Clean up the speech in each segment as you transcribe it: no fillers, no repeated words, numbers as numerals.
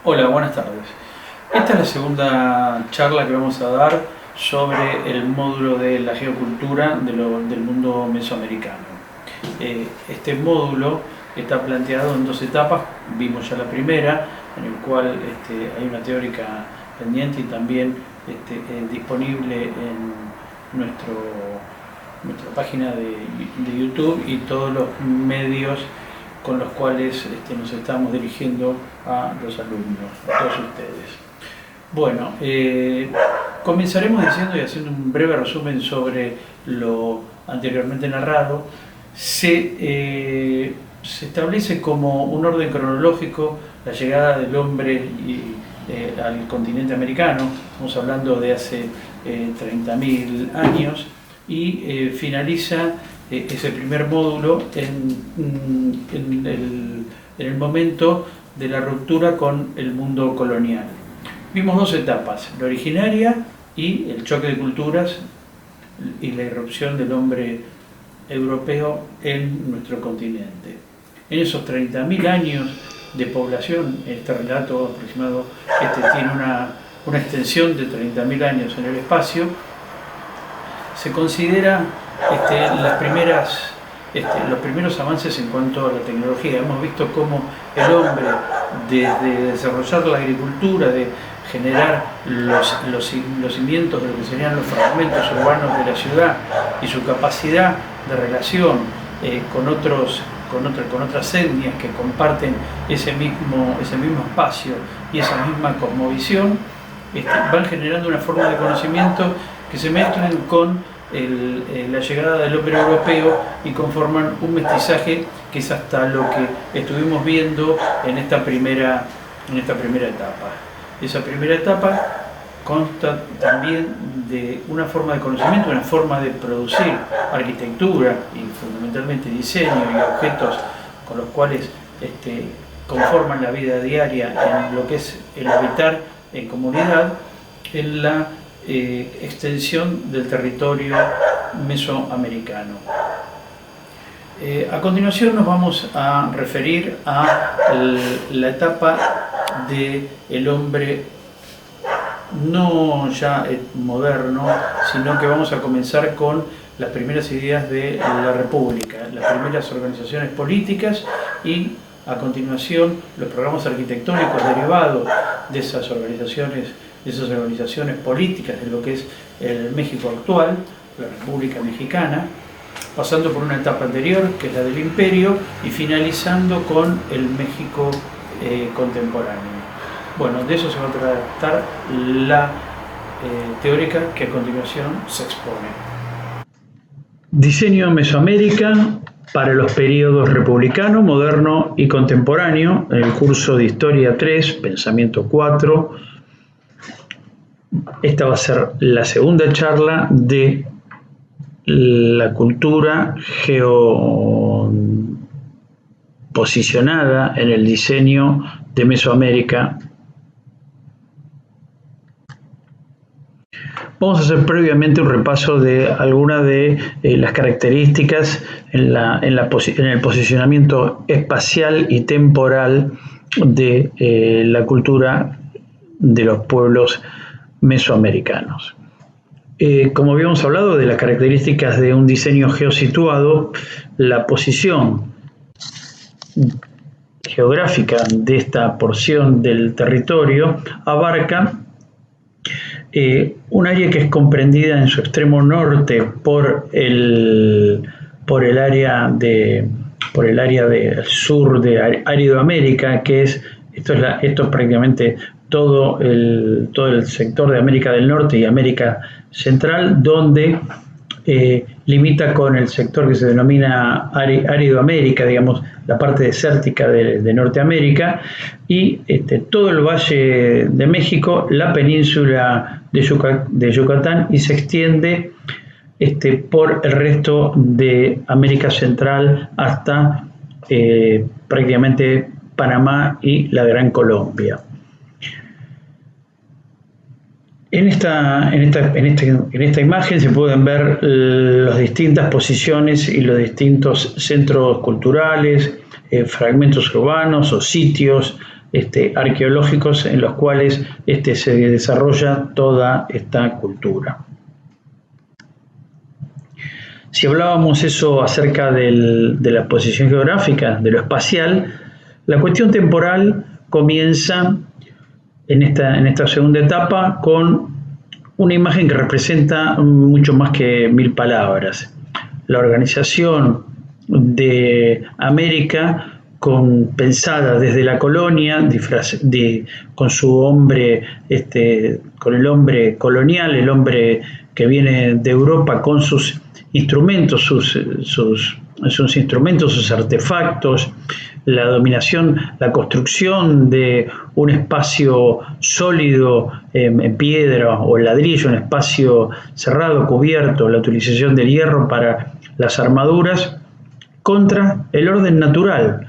Hola, buenas tardes. Esta es la segunda charla que vamos a dar sobre el módulo de la geocultura del mundo mesoamericano. Este módulo está planteado en dos etapas. Vimos ya la primera, en el cual hay una teórica pendiente y también disponible en nuestra página de YouTube y todos los medios con los cuales nos estamos dirigiendo a los alumnos, a todos ustedes. Bueno, comenzaremos diciendo y haciendo un breve resumen sobre lo anteriormente narrado. Se establece como un orden cronológico la llegada del hombre al continente americano. Estamos hablando de hace 30.000 años y finaliza ese primer módulo en el momento de la ruptura con el mundo colonial. Vimos dos etapas, la originaria y el choque de culturas y la irrupción del hombre europeo en nuestro continente. En esos 30.000 años de población, este relato aproximado tiene una extensión de 30.000 años en el espacio, se considera los primeros avances en cuanto a la tecnología. Hemos visto cómo el hombre, desde desarrollar la agricultura, de generar los cimientos de lo que serían los fragmentos urbanos de la ciudad y su capacidad de relación con otras etnias que comparten ese mismo espacio y esa misma cosmovisión, van generando una forma de conocimiento que se mezclan con la llegada del hombre europeo y conforman un mestizaje que es hasta lo que estuvimos viendo en esta primera etapa. Esa primera etapa consta también de una forma de conocimiento, una forma de producir arquitectura y fundamentalmente diseño y objetos con los cuales conforman la vida diaria en lo que es el habitar en comunidad, en la extensión del territorio mesoamericano. A continuación nos vamos a referir a la etapa del hombre no ya moderno, sino que vamos a comenzar con las primeras ideas de la República, las primeras organizaciones políticas y a continuación los programas arquitectónicos derivados de esas organizaciones políticas de lo que es el México actual, la República Mexicana, pasando por una etapa anterior que es la del Imperio y finalizando con el México contemporáneo. Bueno, de eso se va a tratar la teórica que a continuación se expone. Diseño Mesoamérica para los periodos republicano, moderno y contemporáneo, en el curso de Historia 3, Pensamiento 4. Esta va a ser la segunda charla de la cultura geoposicionada en el diseño de Mesoamérica. Vamos a hacer previamente un repaso de algunas de las características en el posicionamiento espacial y temporal de la cultura de los pueblos mesoamericanos. Como habíamos hablado de las características de un diseño geosituado, la posición geográfica de esta porción del territorio abarca un área que es comprendida en su extremo norte por el área del sur de Aridoamérica, que esto es prácticamente todo el sector de América del Norte y América Central, donde limita con el sector que se denomina Aridoamérica, digamos, la parte desértica de Norteamérica, y todo el Valle de México, la península de Yucatán, y se extiende por el resto de América Central hasta prácticamente Panamá y la Gran Colombia. En esta imagen se pueden ver las distintas posiciones y los distintos centros culturales, fragmentos urbanos o sitios arqueológicos en los cuales se desarrolla toda esta cultura. Si hablábamos eso acerca de la posición geográfica, de lo espacial, la cuestión temporal comienza en esta segunda etapa con una imagen que representa mucho más que 1000 palabras. La organización de América pensada desde la colonia, con su hombre, con el hombre colonial, el hombre que viene de Europa con sus instrumentos, sus instrumentos, sus artefactos, la dominación, la construcción de un espacio sólido en piedra o en ladrillo, un espacio cerrado, cubierto, la utilización del hierro para las armaduras, contra el orden natural,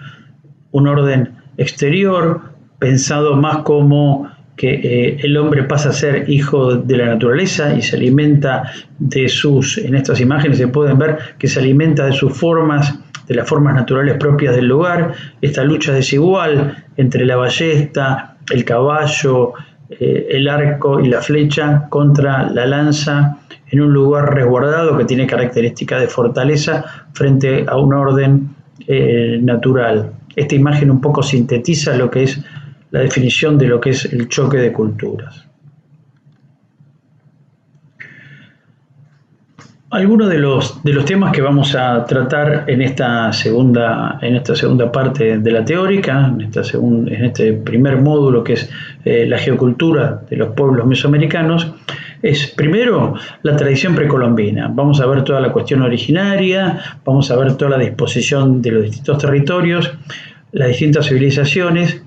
un orden exterior pensado más como que el hombre pasa a ser hijo de la naturaleza y se alimenta en estas imágenes se pueden ver que se alimenta de sus formas, de las formas naturales propias del lugar, esta lucha desigual entre la ballesta, el caballo, el arco y la flecha contra la lanza en un lugar resguardado que tiene características de fortaleza frente a un orden natural. Esta imagen un poco sintetiza lo que es la definición de lo que es el choque de culturas. Algunos de los temas que vamos a tratar en esta segunda parte de la teórica, en este primer módulo que es la geocultura de los pueblos mesoamericanos, es primero la tradición precolombina. Vamos a ver toda la cuestión originaria, vamos a ver toda la disposición de los distintos territorios, las distintas civilizaciones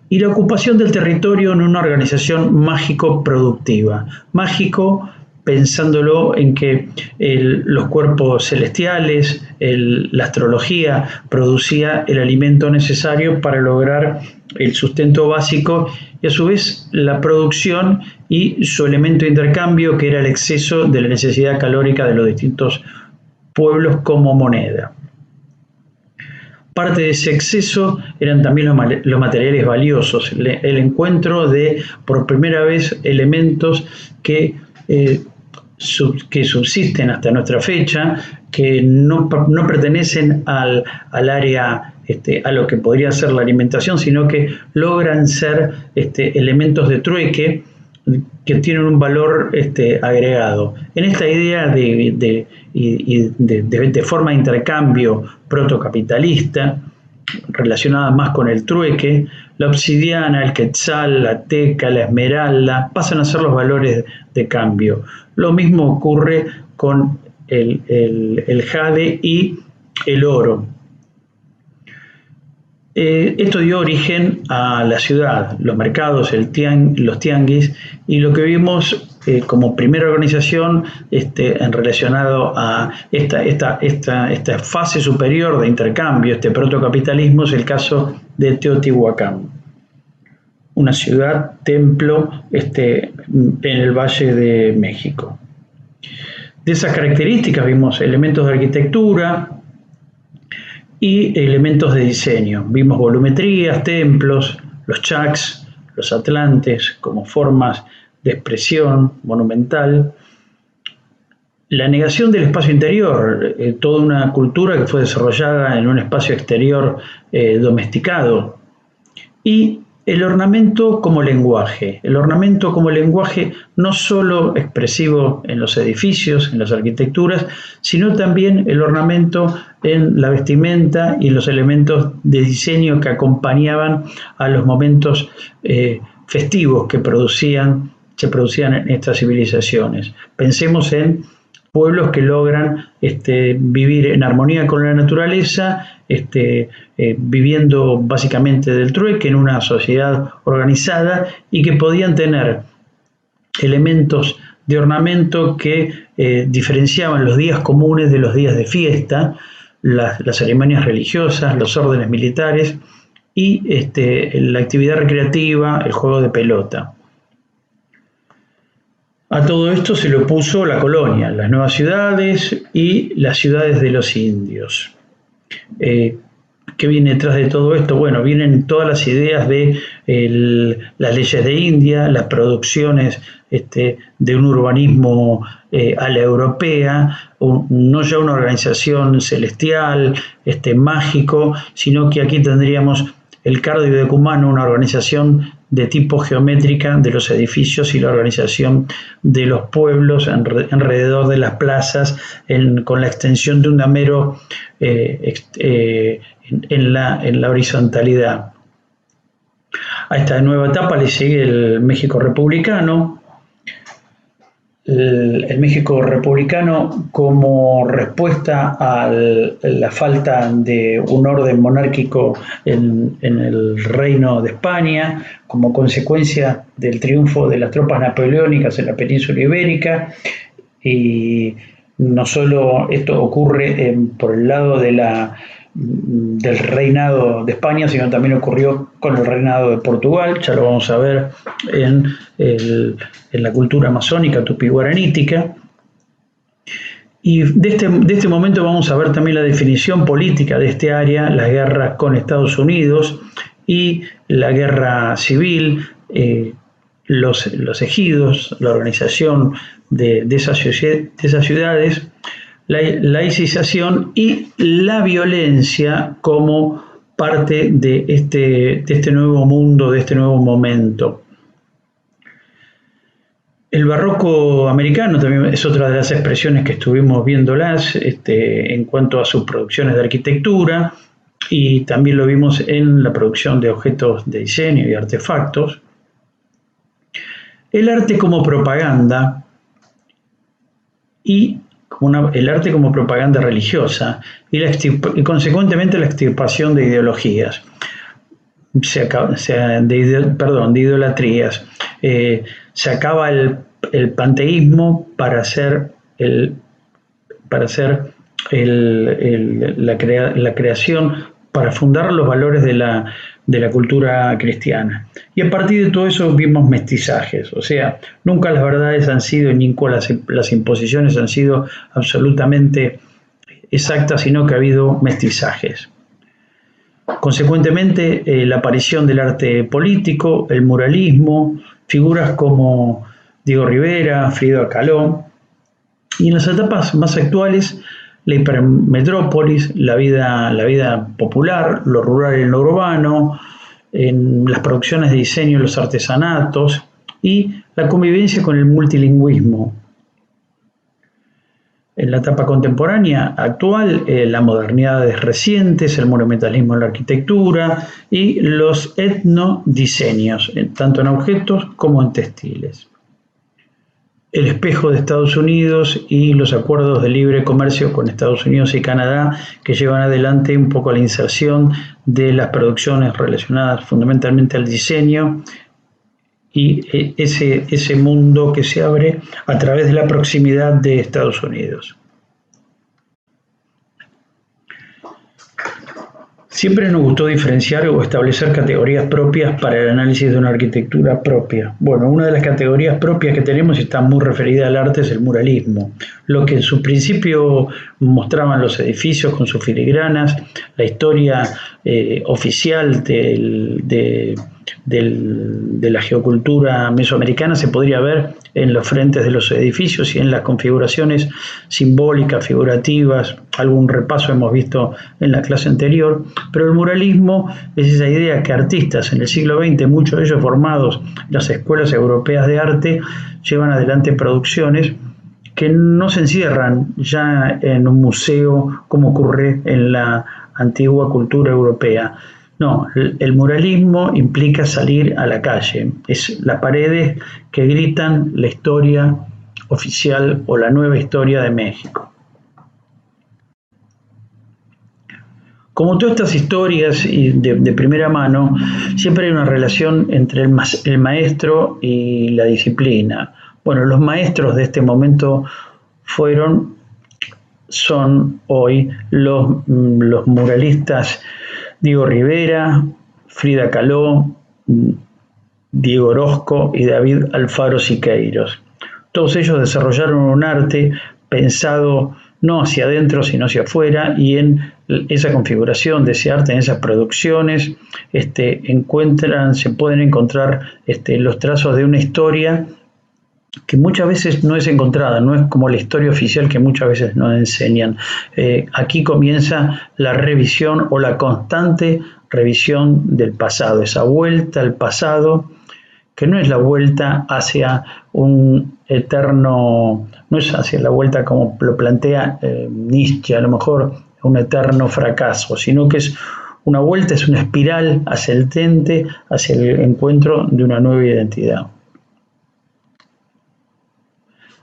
y la ocupación del territorio en una organización mágico-productiva. Mágico pensándolo en que los cuerpos celestiales, la astrología producía el alimento necesario para lograr el sustento básico y a su vez la producción y su elemento de intercambio que era el exceso de la necesidad calórica de los distintos pueblos como moneda. Parte de ese exceso eran también los materiales valiosos, el encuentro de por primera vez elementos que subsisten hasta nuestra fecha, que no pertenecen al área, a lo que podría ser la alimentación, sino que logran ser elementos de trueque que tienen un valor agregado. En esta idea de forma de intercambio protocapitalista, relacionada más con el trueque, la obsidiana, el quetzal, la teca, la esmeralda pasan a ser los valores de cambio. Lo mismo ocurre con el jade y el oro. Esto dio origen a la ciudad, los mercados, los tianguis, y lo que vimos como primera organización en relacionado a esta fase superior de intercambio, este protocapitalismo, es el caso de Teotihuacán, una ciudad templo en el Valle de México. De esas características vimos elementos de arquitectura y elementos de diseño. Vimos volumetrías, templos, los chacs, los atlantes como formas de expresión monumental. La negación del espacio interior, toda una cultura que fue desarrollada en un espacio exterior domesticado. Y el ornamento como lenguaje. El ornamento como lenguaje no solo expresivo en los edificios, en las arquitecturas, sino también el ornamento en la vestimenta y los elementos de diseño que acompañaban a los momentos festivos que se producían en estas civilizaciones. Pensemos en pueblos que logran vivir en armonía con la naturaleza, viviendo básicamente del trueque en una sociedad organizada y que podían tener elementos de ornamento que diferenciaban los días comunes de los días de fiesta, las ceremonias religiosas, los órdenes militares y la actividad recreativa, el juego de pelota. A todo esto se le opuso la colonia, las nuevas ciudades y las ciudades de los indios. ¿Qué viene detrás de todo esto? Bueno, vienen todas las ideas de las leyes de India, las producciones de un urbanismo a la europea, no ya una organización celestial, mágico, sino que aquí tendríamos el cardio decumano, una organización de tipo geométrica de los edificios y la organización de los pueblos alrededor de las plazas, con la extensión de un damero en la horizontalidad. A esta nueva etapa le sigue el México republicano. El México republicano, como respuesta a la falta de un orden monárquico en el Reino de España, como consecuencia del triunfo de las tropas napoleónicas en la península ibérica. Y no solo esto ocurre por el lado del reinado de España, sino también ocurrió con el reinado de Portugal. Ya lo vamos a ver en la cultura amazónica tupi-guaranítica. Y de este momento vamos a ver también la definición política de este área, las guerras con Estados Unidos y la guerra civil, los ejidos, la organización de esas ciudades, la laicización y la violencia como parte de este nuevo mundo, de este nuevo momento. El barroco americano también es otra de las expresiones que estuvimos viéndolas en cuanto a sus producciones de arquitectura, y también lo vimos en la producción de objetos de diseño y artefactos. El arte como propaganda y el arte como propaganda religiosa y consecuentemente la extirpación de ideologías, de idolatrías. Se acaba el panteísmo para hacer la creación, para fundar los valores de la cultura cristiana. Y a partir de todo eso vimos mestizajes, o sea, nunca las verdades han sido, ni las imposiciones han sido absolutamente exactas, sino que ha habido mestizajes. Consecuentemente, la aparición del arte político, el muralismo, figuras como Diego Rivera, Frida Kahlo, y en las etapas más actuales, la hipermetrópolis, la vida popular, lo rural y lo urbano, en las producciones de diseño, los artesanatos y la convivencia con el multilingüismo. En la etapa contemporánea actual, las modernidades recientes, el monumentalismo en la arquitectura y los etnodiseños, tanto en objetos como en textiles. El espejo de Estados Unidos y los acuerdos de libre comercio con Estados Unidos y Canadá, que llevan adelante un poco la inserción de las producciones relacionadas fundamentalmente al diseño y ese mundo que se abre a través de la proximidad de Estados Unidos. Siempre nos gustó diferenciar o establecer categorías propias para el análisis de una arquitectura propia. Bueno, una de las categorías propias que tenemos y está muy referida al arte es el muralismo. Lo que en su principio mostraban los edificios con sus filigranas, la historia oficial de la geocultura mesoamericana se podría ver en los frentes de los edificios y en las configuraciones simbólicas, figurativas. Algún repaso hemos visto en la clase anterior, pero el muralismo es esa idea que artistas en el siglo XX, muchos de ellos formados en las escuelas europeas de arte, llevan adelante producciones que no se encierran ya en un museo como ocurre en la antigua cultura europea. No, el muralismo implica salir a la calle, es las paredes que gritan la historia oficial o la nueva historia de México. Como todas estas historias de primera mano, siempre hay una relación entre el maestro y la disciplina. Bueno, los maestros de este momento son hoy los muralistas Diego Rivera, Frida Kahlo, Diego Orozco y David Alfaro Siqueiros. Todos ellos desarrollaron un arte pensado no hacia adentro, sino hacia afuera, y en esa configuración de ese arte, en esas producciones, se pueden encontrar los trazos de una historia que muchas veces no es encontrada, no es como la historia oficial que muchas veces nos enseñan. Aquí comienza la revisión o la constante revisión del pasado, esa vuelta al pasado, que no es la vuelta hacia un eterno, no es hacia la vuelta como lo plantea Nietzsche, a lo mejor un eterno fracaso, sino que es una vuelta, es una espiral ascendente hacia el encuentro de una nueva identidad.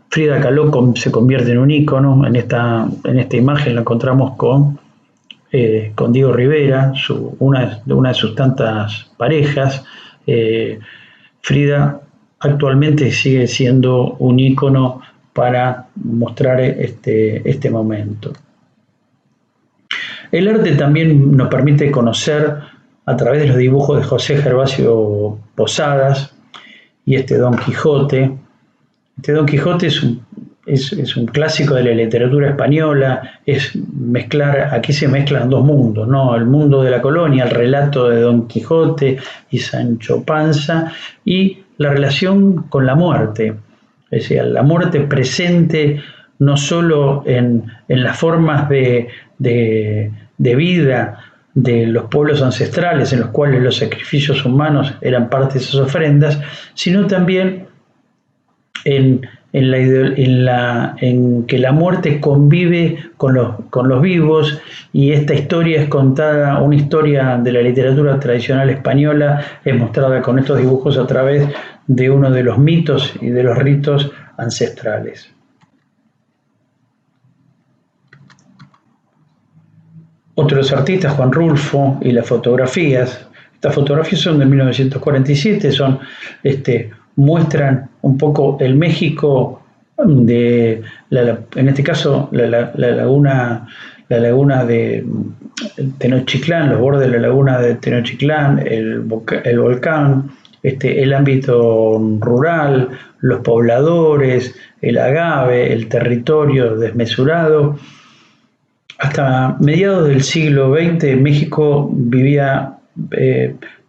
Frida Kahlo se convierte en un ícono. En esta imagen la encontramos con Diego Rivera, una de sus tantas parejas. Frida actualmente sigue siendo un ícono para mostrar este momento. El arte también nos permite conocer a través de los dibujos de José Gervasio Posadas y Don Quijote. Don Quijote es un clásico de la literatura española, aquí se mezclan dos mundos, ¿no? El mundo de la colonia, el relato de Don Quijote y Sancho Panza, y la relación con la muerte, es decir, la muerte presente no solo en las formas de vida de los pueblos ancestrales, en los cuales los sacrificios humanos eran parte de esas ofrendas, sino también en que la muerte convive con los vivos, y esta historia es contada, una historia de la literatura tradicional española es mostrada con estos dibujos a través de uno de los mitos y de los ritos ancestrales. Otros artistas, Juan Rulfo y las fotografías. Estas fotografías son de 1947, muestran un poco el México en este caso la laguna de Tenochtitlán, los bordes de la laguna de Tenochtitlán, el volcán, el ámbito rural, los pobladores, el agave, el territorio desmesurado. Hasta mediados del siglo XX, México vivía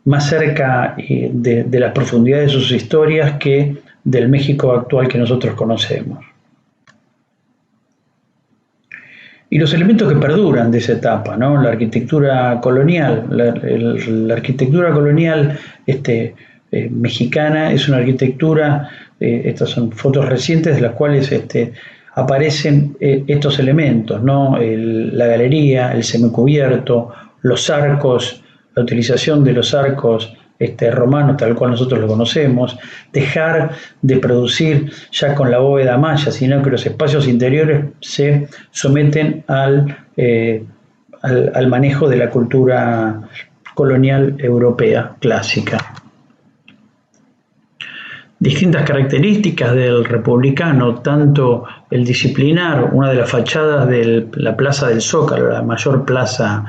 más cerca de las profundidades de sus historias que del México actual que nosotros conocemos. Y los elementos que perduran de esa etapa, ¿no? La arquitectura colonial, la arquitectura colonial mexicana es una arquitectura, estas son fotos recientes de las cuales aparecen estos elementos, ¿no? La galería, el semicubierto, los arcos, la utilización de los arcos romanos tal cual nosotros lo conocemos, dejar de producir ya con la bóveda maya, sino que los espacios interiores se someten al manejo de la cultura colonial europea clásica. Distintas características del republicano, tanto el disciplinar, una de las fachadas de la Plaza del Zócalo, la mayor plaza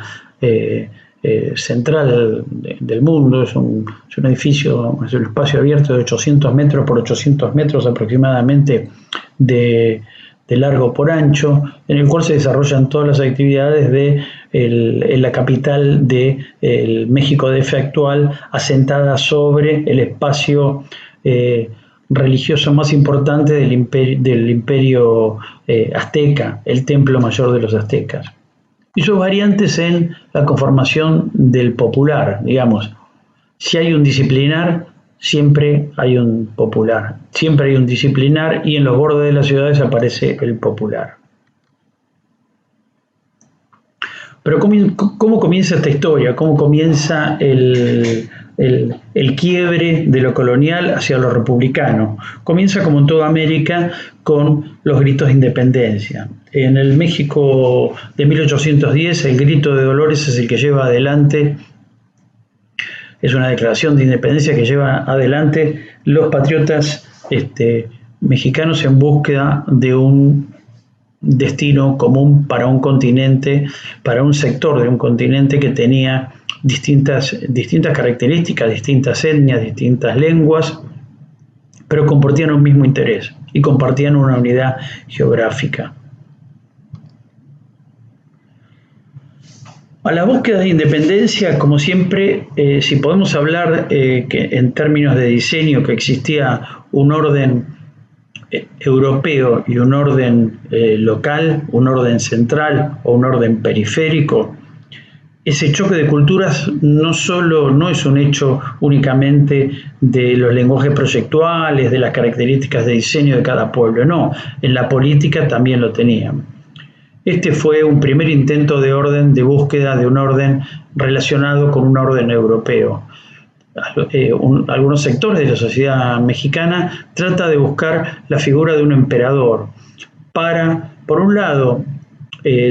central del mundo, es un edificio, es un espacio abierto de 800 metros por 800 metros aproximadamente de largo por ancho, en el cual se desarrollan todas las actividades en la capital del México DF actual, asentada sobre el espacio religioso más importante del imperio azteca, el templo mayor de los aztecas. Y sus variantes en la conformación del popular, digamos. Si hay un disciplinar, siempre hay un popular. Siempre hay un disciplinar y en los bordes de las ciudades aparece el popular. Pero ¿cómo comienza esta historia? ¿Cómo comienza el quiebre de lo colonial hacia lo republicano? Comienza, como en toda América, con los gritos de independencia. En el México de 1810, el grito de Dolores es el que lleva adelante, es una declaración de independencia que lleva adelante los patriotas mexicanos en búsqueda de un destino común para un continente, para un sector de un continente que tenía distintas características, distintas etnias, distintas lenguas, pero compartían un mismo interés y compartían una unidad geográfica. A la búsqueda de independencia, como siempre, si podemos hablar que en términos de diseño que existía un orden europeo y un orden local, un orden central o un orden periférico, ese choque de culturas no es un hecho únicamente de los lenguajes proyectuales, de las características de diseño de cada pueblo, no, en la política también lo tenían. Este fue un primer intento de orden, de búsqueda de un orden relacionado con un orden europeo. Algunos sectores de la sociedad mexicana trata de buscar la figura de un emperador para, por un lado,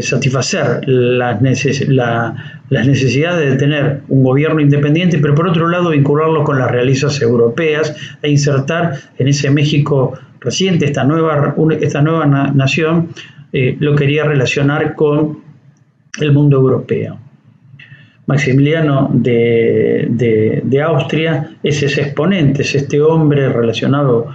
satisfacer las necesidades de tener un gobierno independiente, pero por otro lado vincularlo con las realezas europeas e insertar en ese México reciente, esta nueva nación, lo quería relacionar con el mundo europeo. Maximiliano de Austria es ese exponente, es este hombre relacionado,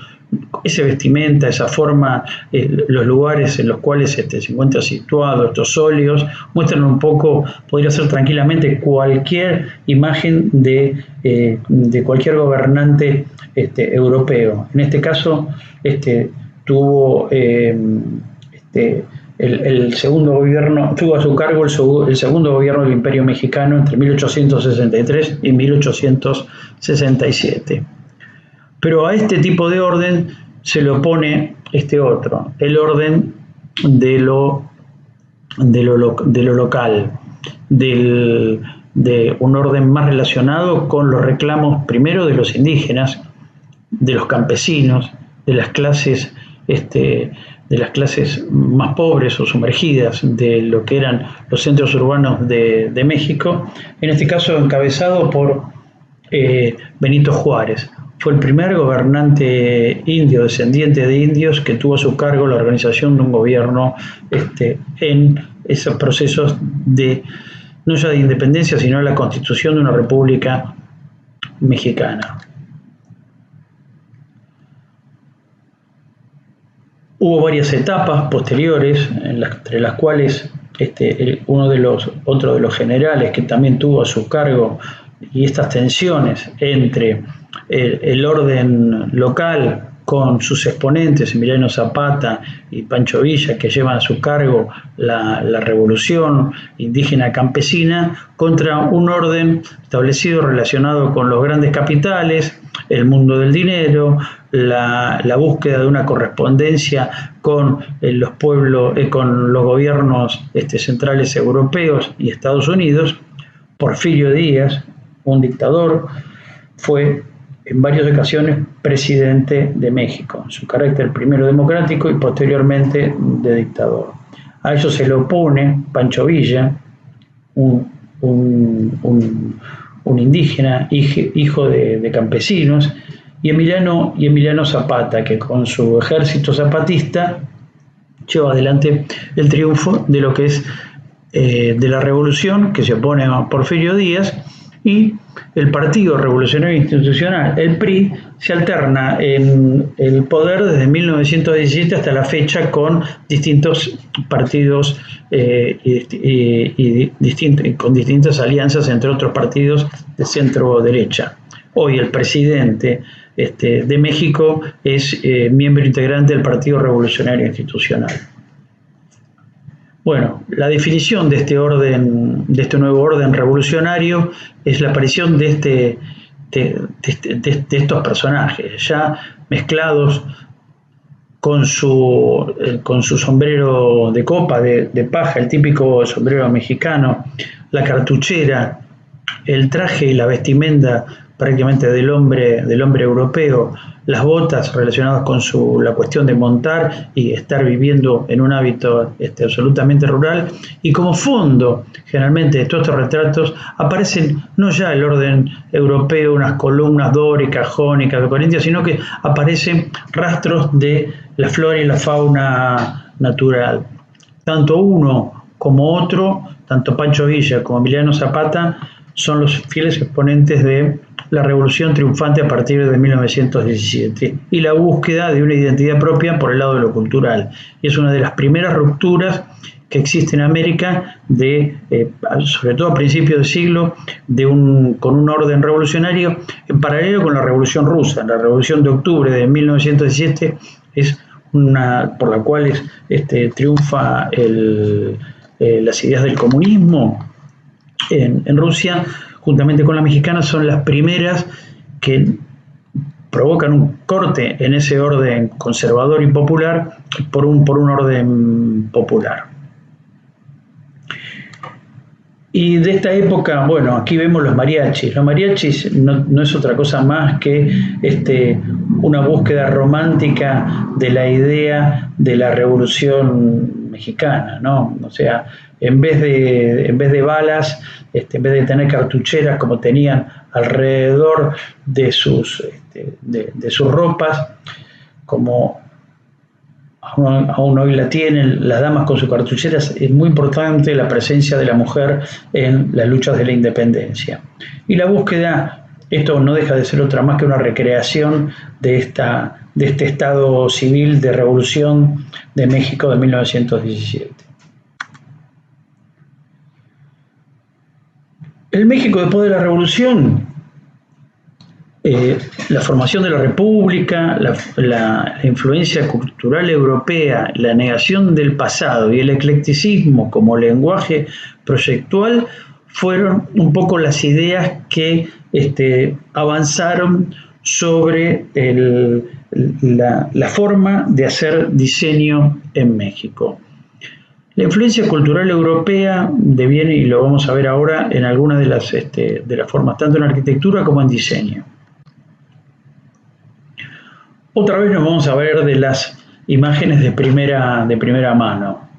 esa vestimenta, esa forma, los lugares en los cuales se encuentra situado, estos óleos, muestran un poco, podría ser tranquilamente cualquier imagen de cualquier gobernante europeo. En este caso, tuvo el segundo gobierno, tuvo a su cargo el segundo gobierno del Imperio Mexicano entre 1863 y 1867. Pero a este tipo de orden se le opone este otro, el orden de lo local, de un orden más relacionado con los reclamos primero de los indígenas, de los campesinos, de las clases más pobres o sumergidas de lo que eran los centros urbanos de México, en este caso encabezado por Benito Juárez. Fue el primer gobernante indio, descendiente de indios, que tuvo a su cargo la organización de un gobierno en esos procesos no ya de independencia, sino de la constitución de una república mexicana. Hubo varias etapas posteriores, entre las cuales otro de los generales que también tuvo a su cargo, y estas tensiones entre el orden local con sus exponentes, Emiliano Zapata y Pancho Villa, que llevan a su cargo la revolución indígena campesina, contra un orden establecido relacionado con los grandes capitales, el mundo del dinero, la búsqueda de una correspondencia con los pueblos, con los gobiernos centrales europeos y Estados Unidos. Porfirio Díaz, un dictador, fue en varias ocasiones presidente de México, en su carácter primero democrático y posteriormente de dictador. A ello se le opone Pancho Villa, un indígena, hijo de campesinos, y Emiliano Zapata, que con su ejército zapatista lleva adelante el triunfo de lo que es de la revolución, que se opone a Porfirio Díaz, y el Partido Revolucionario Institucional, el PRI, se alterna en el poder desde 1917 hasta la fecha con distintos partidos con distintas alianzas entre otros partidos de centro-derecha. Hoy el presidente de México es miembro integrante del Partido Revolucionario Institucional. Bueno, la definición de este nuevo orden revolucionario es la aparición de estos personajes, ya mezclados con su sombrero de copa, de paja, el típico sombrero mexicano, la cartuchera, el traje y la vestimenta prácticamente del hombre europeo, las botas relacionadas con la cuestión de montar y estar viviendo en un hábito absolutamente rural, y como fondo generalmente de todos estos retratos aparecen no ya el orden europeo, unas columnas dóricas, jónicas de Corintias, sino que aparecen rastros de la flora y la fauna natural. Tanto uno como otro, tanto Pancho Villa como Emiliano Zapata, son los fieles exponentes de la revolución triunfante a partir de 1917 y la búsqueda de una identidad propia por el lado de lo cultural. Y es una de las primeras rupturas que existe en América, sobre todo a principios de siglo, con un orden revolucionario en paralelo con la Revolución Rusa. La Revolución de Octubre de 1917 es por la cual triunfa las ideas del comunismo en Rusia, juntamente con la mexicana, son las primeras que provocan un corte en ese orden conservador y popular por un orden popular. Y de esta época, bueno, aquí vemos los mariachis. Los mariachis no es otra cosa más que una búsqueda romántica de la idea de la Revolución Mexicana, ¿no? O sea, en vez de balas, en vez de tener cartucheras como tenían alrededor de sus ropas, como aún hoy la tienen las damas con sus cartucheras, es muy importante la presencia de la mujer en las luchas de la independencia. Y la búsqueda, esto no deja de ser otra más que una recreación de este estado civil de revolución de México de 1917. El México después de la revolución, la formación de la República, la influencia cultural europea, la negación del pasado y el eclecticismo como lenguaje proyectual fueron un poco las ideas que avanzaron sobre la forma de hacer diseño en México. La influencia cultural europea deviene, y lo vamos a ver ahora, en algunas de las formas, tanto en arquitectura como en diseño. Otra vez nos vamos a ver de las imágenes de primera mano.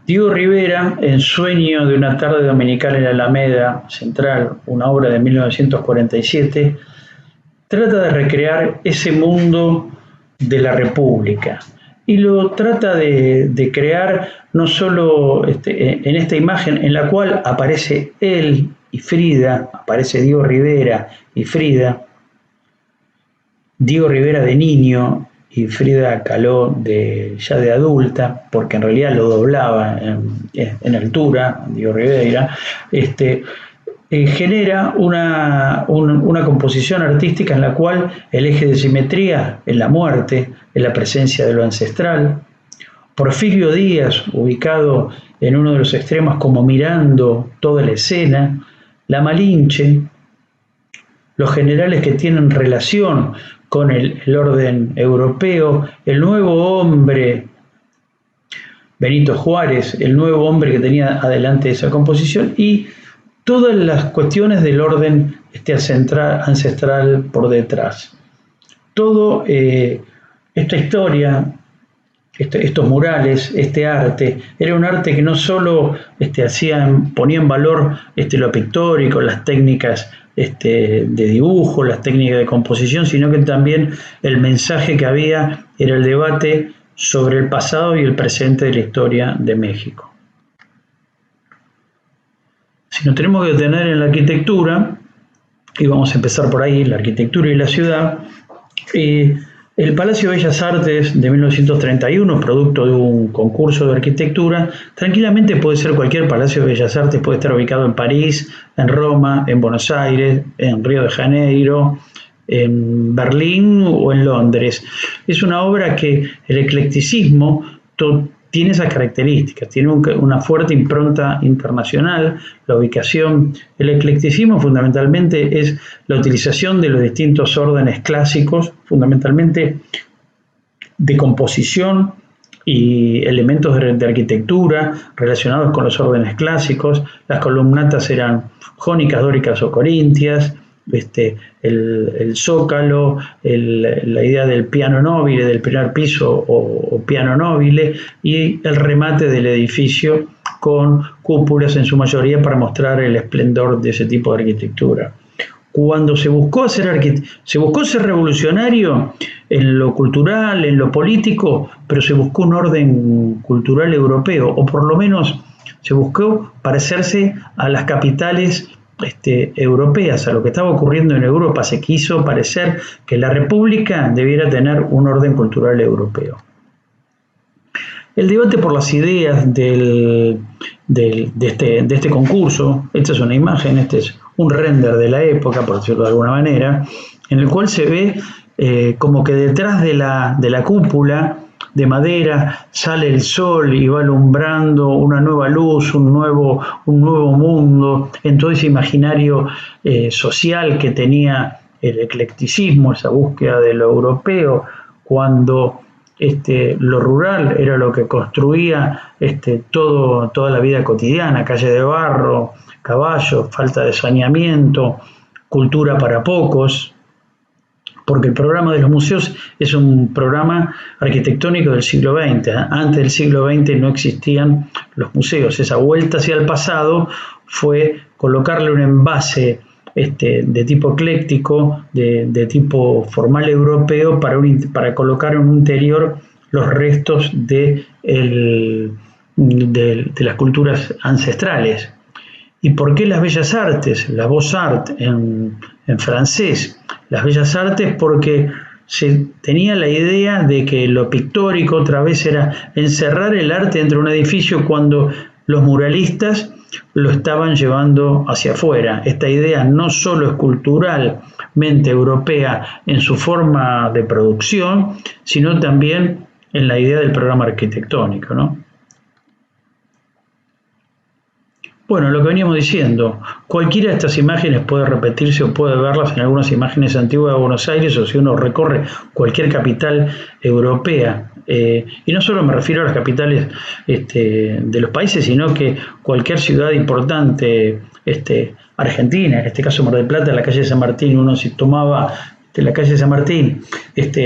Diego Rivera, en Sueño de una tarde dominical en la Alameda Central, una obra de 1947, trata de recrear ese mundo de la República. Y lo trata de crear no solo en esta imagen en la cual aparece él y Frida, aparece Diego Rivera y Frida, Diego Rivera de niño y Frida Kahlo ya de adulta, porque en realidad lo doblaba en altura, Diego Rivera, genera una composición artística en la cual el eje de simetría es la muerte, es la presencia de lo ancestral. Porfirio Díaz, ubicado en uno de los extremos como mirando toda la escena, la Malinche, los generales que tienen relación con el orden europeo, el nuevo hombre, Benito Juárez, el nuevo hombre que tenía adelante esa composición, y todas las cuestiones del orden ancestral por detrás. Todo esta historia, estos murales, este arte, era un arte que no solo ponía en valor lo pictórico, las técnicas de dibujo, las técnicas de composición, sino que también el mensaje que había era el debate sobre el pasado y el presente de la historia de México. Si nos tenemos que detener en la arquitectura, y vamos a empezar por ahí, la arquitectura y la ciudad, el Palacio de Bellas Artes de 1931, producto de un concurso de arquitectura, tranquilamente puede ser cualquier Palacio de Bellas Artes, puede estar ubicado en París, en Roma, en Buenos Aires, en Río de Janeiro, en Berlín o en Londres. Es una obra que el eclecticismo tiene esas características, tiene una fuerte impronta internacional. La ubicación, el eclecticismo fundamentalmente es la utilización de los distintos órdenes clásicos, fundamentalmente de composición y elementos de arquitectura relacionados con los órdenes clásicos. Las columnatas eran jónicas, dóricas o corintias. El zócalo, la idea del piano nobile, del primer piso o piano nobile, y el remate del edificio con cúpulas en su mayoría para mostrar el esplendor de ese tipo de arquitectura. Cuando se buscó ser revolucionario en lo cultural, en lo político, pero se buscó un orden cultural europeo, o por lo menos se buscó parecerse a las capitales europeas, a lo que estaba ocurriendo en Europa. Se quiso parecer que la República debiera tener un orden cultural europeo. El debate por las ideas de este concurso, esta es una imagen, este es un render de la época, por decirlo de alguna manera, en el cual se ve como que detrás de la cúpula de madera sale el sol y va alumbrando una nueva luz, un nuevo mundo, en todo ese imaginario social que tenía el eclecticismo, esa búsqueda de lo europeo, cuando lo rural era lo que construía toda la vida cotidiana, calle de barro, caballos, falta de saneamiento, cultura para pocos, porque el programa de los museos es un programa arquitectónico del siglo XX. Antes del siglo XX no existían los museos. Esa vuelta hacia el pasado fue colocarle un envase de tipo ecléctico, de tipo formal europeo, para colocar en un interior los restos de las culturas ancestrales. ¿Y por qué las bellas artes? La Beaux-Arts en francés. Las bellas artes porque se tenía la idea de que lo pictórico otra vez era encerrar el arte dentro de un edificio cuando los muralistas lo estaban llevando hacia afuera. Esta idea no solo es culturalmente europea en su forma de producción, sino también en la idea del programa arquitectónico, ¿no? Bueno, lo que veníamos diciendo, cualquiera de estas imágenes puede repetirse o puede verlas en algunas imágenes antiguas de Buenos Aires, o si uno recorre cualquier capital europea. Y no solo me refiero a las capitales de los países, sino que cualquier ciudad importante argentina, en este caso Mar del Plata, la calle de San Martín, uno si tomaba la calle de San Martín,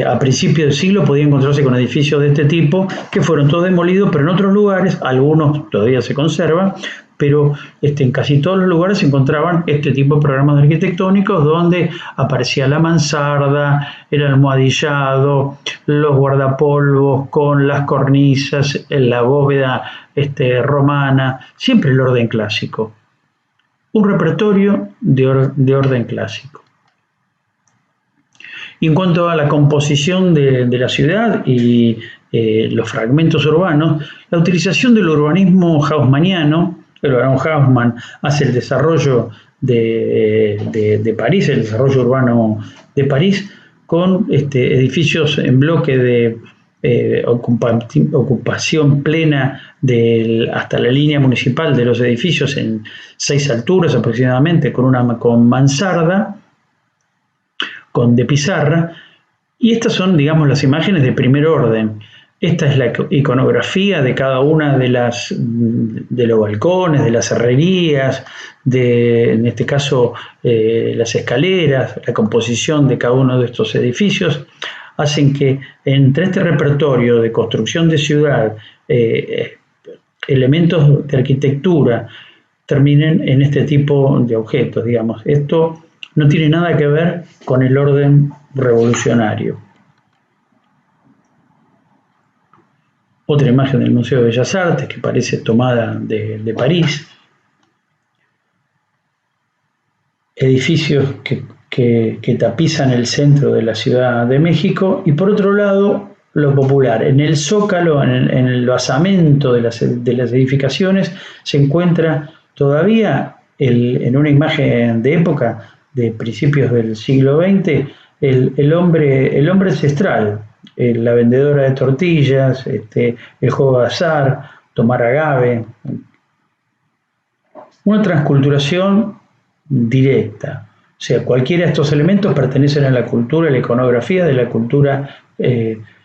a principios del siglo podía encontrarse con edificios de este tipo que fueron todos demolidos, pero en otros lugares, algunos todavía se conservan, pero en casi todos los lugares se encontraban este tipo de programas arquitectónicos donde aparecía la mansarda, el almohadillado, los guardapolvos con las cornisas, la bóveda romana, siempre el orden clásico. Un repertorio de orden clásico. Y en cuanto a la composición de la ciudad y los fragmentos urbanos, la utilización del urbanismo haussmanniano, el barón Haussmann hace el desarrollo de París, el desarrollo urbano de París, con edificios en bloque de ocupación plena hasta la línea municipal de los edificios en 6 alturas aproximadamente, con mansarda, de pizarra, y estas son, digamos, las imágenes de primer orden. Esta es la iconografía de cada una de los balcones, de las herrerías, en este caso las escaleras, la composición de cada uno de estos edificios, hacen que entre este repertorio de construcción de ciudad, elementos de arquitectura, terminen en este tipo de objetos, digamos. Esto no tiene nada que ver con el orden revolucionario. Otra imagen del Museo de Bellas Artes que parece tomada de París. Edificios que tapizan el centro de la Ciudad de México, y por otro lado lo popular. En el zócalo, en el basamento de las edificaciones, se encuentra todavía en una imagen de época de principios del siglo XX, el hombre ancestral, la vendedora de tortillas, el juego de azar, tomar agave. Una transculturación directa. O sea, cualquiera de estos elementos pertenecen a la cultura, a la iconografía de la cultura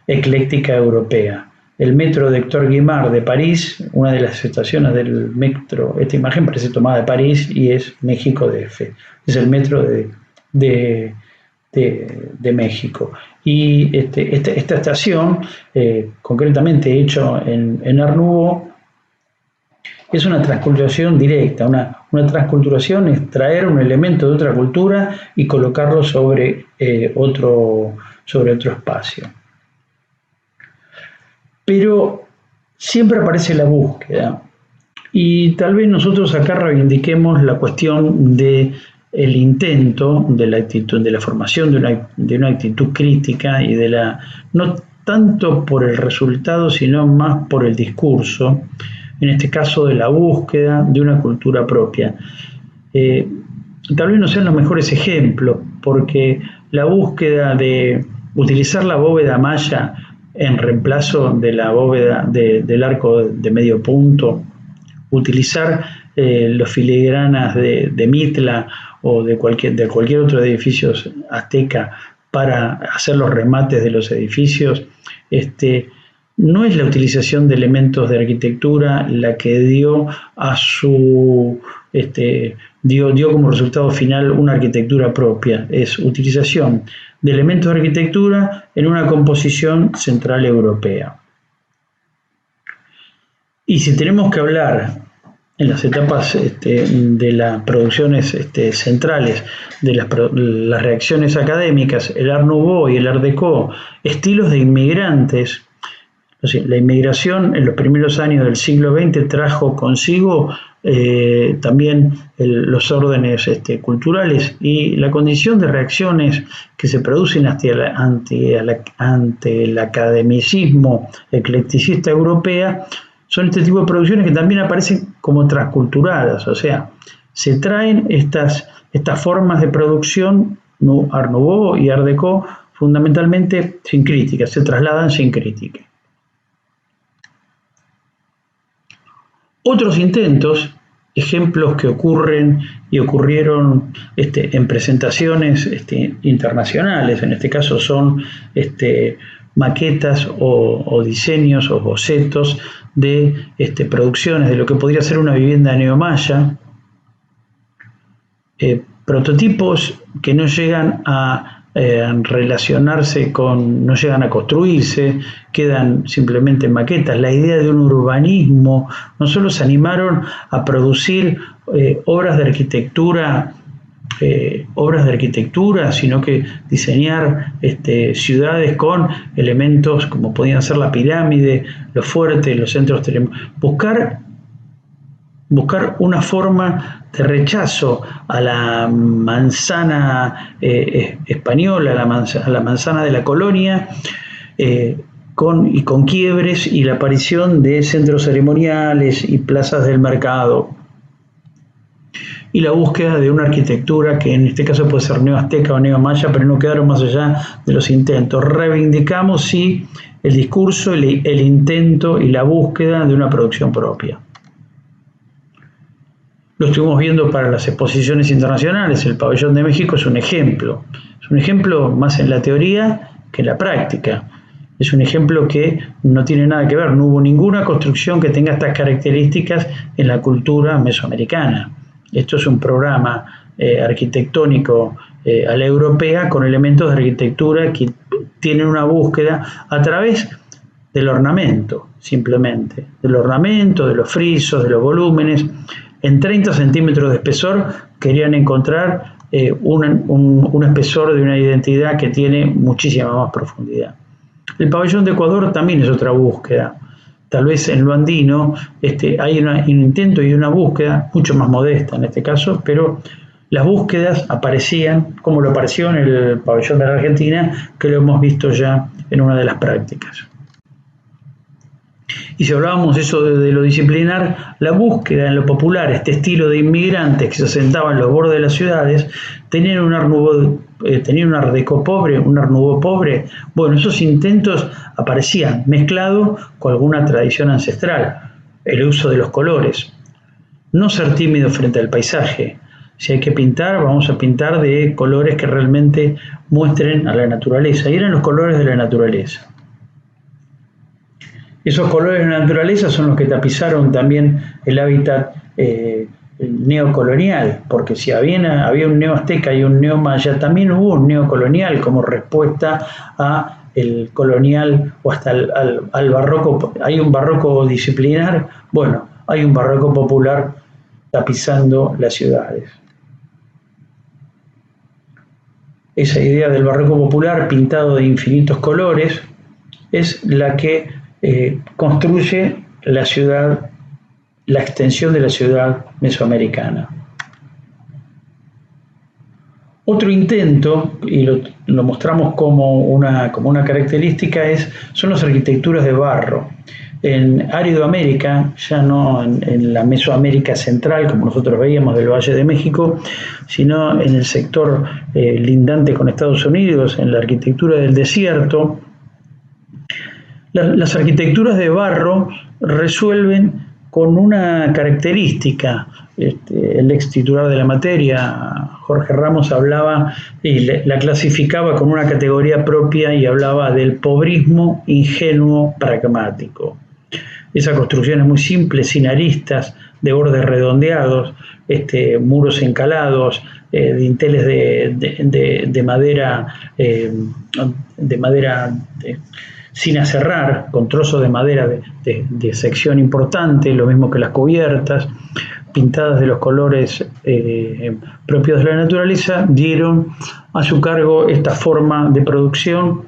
ecléctica europea. El metro de Héctor Guimard de París, una de las estaciones del metro, esta imagen parece tomada de París y es México DF. Es el metro de México. Y esta estación, concretamente hecho en Art Nouveau, es una transculturación directa. Una transculturación es traer un elemento de otra cultura y colocarlo sobre otro espacio. Pero siempre aparece la búsqueda. Y tal vez nosotros acá reivindiquemos la cuestión del intento de la formación de una actitud crítica y no tanto por el resultado, sino más por el discurso, en este caso de la búsqueda de una cultura propia. Tal vez no sean los mejores ejemplos, porque la búsqueda de utilizar la bóveda maya en reemplazo de la bóveda del arco de medio punto, utilizar los filigranas de Mitla o de cualquier otro edificio azteca para hacer los remates de los edificios, no es la utilización de elementos de arquitectura la que dio como resultado final una arquitectura propia, es utilización de elementos de arquitectura en una composición central europea. Y si tenemos que hablar en las etapas de las producciones centrales, de las reacciones académicas, el Art Nouveau y el Art Deco, estilos de inmigrantes, la inmigración en los primeros años del siglo XX trajo consigo también los órdenes culturales y la condición de reacciones que se producen ante el academicismo eclecticista europea. Son este tipo de producciones que también aparecen como transculturadas, o sea, se traen estas formas de producción, Art Nouveau y Art Deco, fundamentalmente sin crítica, se trasladan sin crítica. Otros intentos, ejemplos que ocurren y ocurrieron en presentaciones internacionales, en este caso son maquetas o diseños o bocetos de producciones de lo que podría ser una vivienda neomaya, prototipos que no llegan a relacionarse no llegan a construirse, quedan simplemente maquetas. La idea de un urbanismo, no solo se animaron a producir obras de arquitectura, sino que diseñar ciudades con elementos como podían ser la pirámide, los fuertes, los centros buscar una forma de rechazo a la manzana española, a la manzana de la colonia, con quiebres y la aparición de centros ceremoniales y plazas del mercado. Y la búsqueda de una arquitectura que en este caso puede ser neoazteca o neomaya, pero no quedaron más allá de los intentos. Reivindicamos sí el discurso, el intento y la búsqueda de una producción propia. Lo estuvimos viendo para las exposiciones internacionales. El Pabellón de México es un ejemplo más en la teoría que en la práctica. Es un ejemplo que no tiene nada que ver, no hubo ninguna construcción que tenga estas características en la cultura mesoamericana. Esto es un programa arquitectónico a la europea con elementos de arquitectura que tienen una búsqueda a través del ornamento, simplemente, del ornamento, de los frisos, de los volúmenes. En 30 centímetros de espesor querían encontrar un espesor de una identidad que tiene muchísima más profundidad. El pabellón de Ecuador también es otra búsqueda. Tal vez en lo andino hay un intento y una búsqueda mucho más modesta en este caso, pero las búsquedas aparecían como lo apareció en el pabellón de la Argentina, que lo hemos visto ya en una de las prácticas. Y si hablábamos eso de lo disciplinar, la búsqueda en lo popular, este estilo de inmigrantes que se asentaban en los bordes de las ciudades, tenían un Art Deco pobre, un Art Nouveau pobre. Bueno, esos intentos aparecían mezclados con alguna tradición ancestral, el uso de los colores. No ser tímido frente al paisaje. Si hay que pintar, vamos a pintar de colores que realmente muestren a la naturaleza. Y eran los colores de la naturaleza. Esos colores de la naturaleza son los que tapizaron también el hábitat neocolonial, porque si había un neoazteca y un neomaya, también hubo un neocolonial como respuesta a el colonial o hasta al barroco. Hay un barroco disciplinar, bueno, hay un barroco popular tapizando las ciudades. Esa idea del barroco popular pintado de infinitos colores es la que construye la ciudad, la extensión de la ciudad mesoamericana. Otro intento, y lo mostramos como una característica, son las arquitecturas de barro. En Aridoamérica, ya no en la Mesoamérica central, como nosotros veíamos del Valle de México, sino en el sector lindante con Estados Unidos, en la arquitectura del desierto, las arquitecturas de barro resuelven con una característica. El ex titular de la materia, Jorge Ramos, hablaba y la clasificaba con una categoría propia y hablaba del pobrismo ingenuo pragmático. Esa construcción es muy simple, sin aristas, de bordes redondeados, muros encalados, dinteles de madera, sin aserrar, con trozos de madera de sección importante, lo mismo que las cubiertas, pintadas de los colores propios de la naturaleza, dieron a su cargo esta forma de producción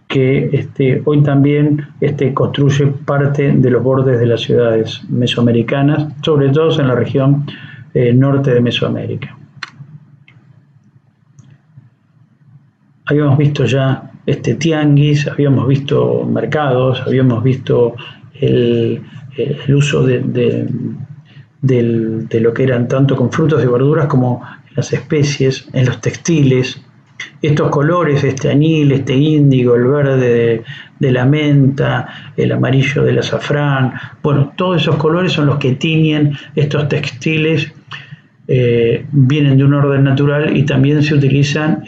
que hoy también construye parte de los bordes de las ciudades mesoamericanas, sobre todo en la región norte de Mesoamérica. Habíamos visto ya tianguis, habíamos visto mercados, habíamos visto el uso de lo que eran tanto con frutas y verduras como en las especies, en los textiles. Estos colores, añil, índigo, el verde de la menta, el amarillo del azafrán, bueno, todos esos colores son los que tiñen estos textiles, vienen de un orden natural y también se utilizan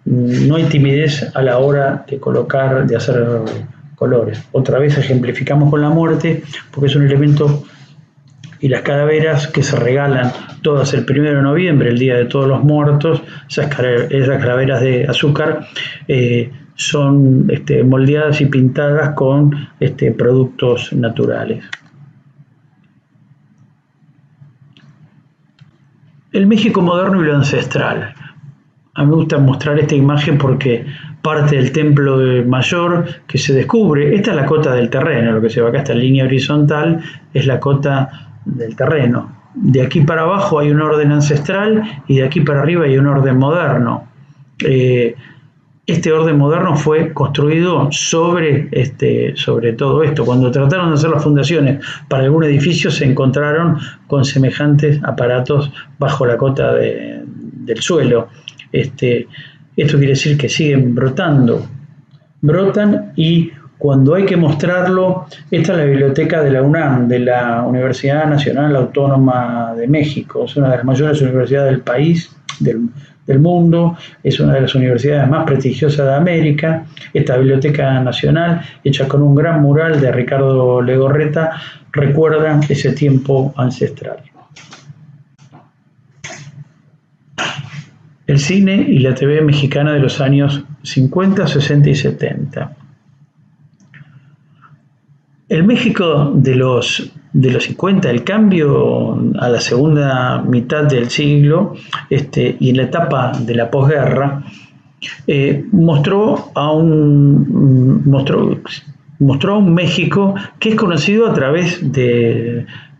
no hay timidez a la hora de hacer colores. Otra vez ejemplificamos con la muerte, porque es un elemento, y las calaveras que se regalan todas el 1 de noviembre, el Día de Todos los Muertos, esas calaveras de azúcar son moldeadas y pintadas con productos naturales. El México moderno y lo ancestral. A mí me gusta mostrar esta imagen porque parte del templo mayor que se descubre, esta es la cota del terreno, lo que se ve acá, esta línea horizontal es la cota del terreno. De aquí para abajo hay un orden ancestral y de aquí para arriba hay un orden moderno. Este orden moderno fue construido sobre todo esto. Cuando trataron de hacer las fundaciones para algún edificio se encontraron con semejantes aparatos bajo la cota del suelo. Esto quiere decir que siguen brotan y cuando hay que mostrarlo, esta es la biblioteca de la UNAM, de la Universidad Nacional Autónoma de México, es una de las mayores universidades del país, del mundo, es una de las universidades más prestigiosas de América. Esta biblioteca nacional, hecha con un gran mural de Ricardo Legorreta, recuerda ese tiempo ancestral. El cine y la TV mexicana de los años 50, 60 y 70. El México de los 50, el cambio a la segunda mitad del siglo y en la etapa de la posguerra, mostró a un México que es conocido a través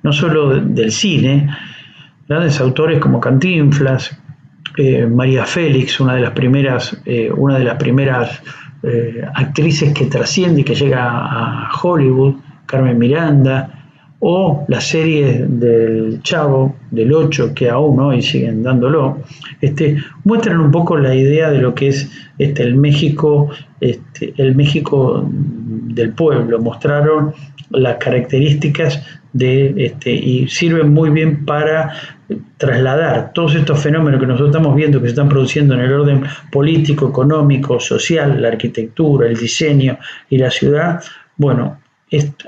no solo del cine, grandes autores como Cantinflas, María Félix, una de las primeras actrices que trasciende y que llega a Hollywood, Carmen Miranda, o la serie del Chavo, del 8, que aún hoy siguen dándolo, muestran un poco la idea de lo que es el México del pueblo, mostraron las características y sirven muy bien para trasladar todos estos fenómenos que nosotros estamos viendo que se están produciendo en el orden político, económico, social, la arquitectura, el diseño y la ciudad. Bueno,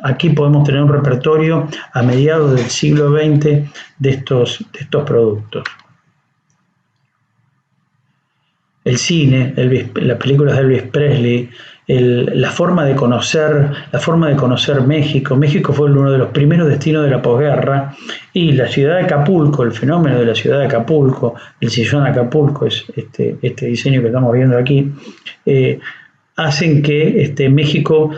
aquí podemos tener un repertorio a mediados del siglo XX de estos productos. El cine, las películas de Elvis Presley, la forma de conocer México. México fue uno de los primeros destinos de la posguerra y la ciudad de Acapulco, el fenómeno de la ciudad de Acapulco, el sillón de Acapulco, es este diseño que estamos viendo aquí, hacen que México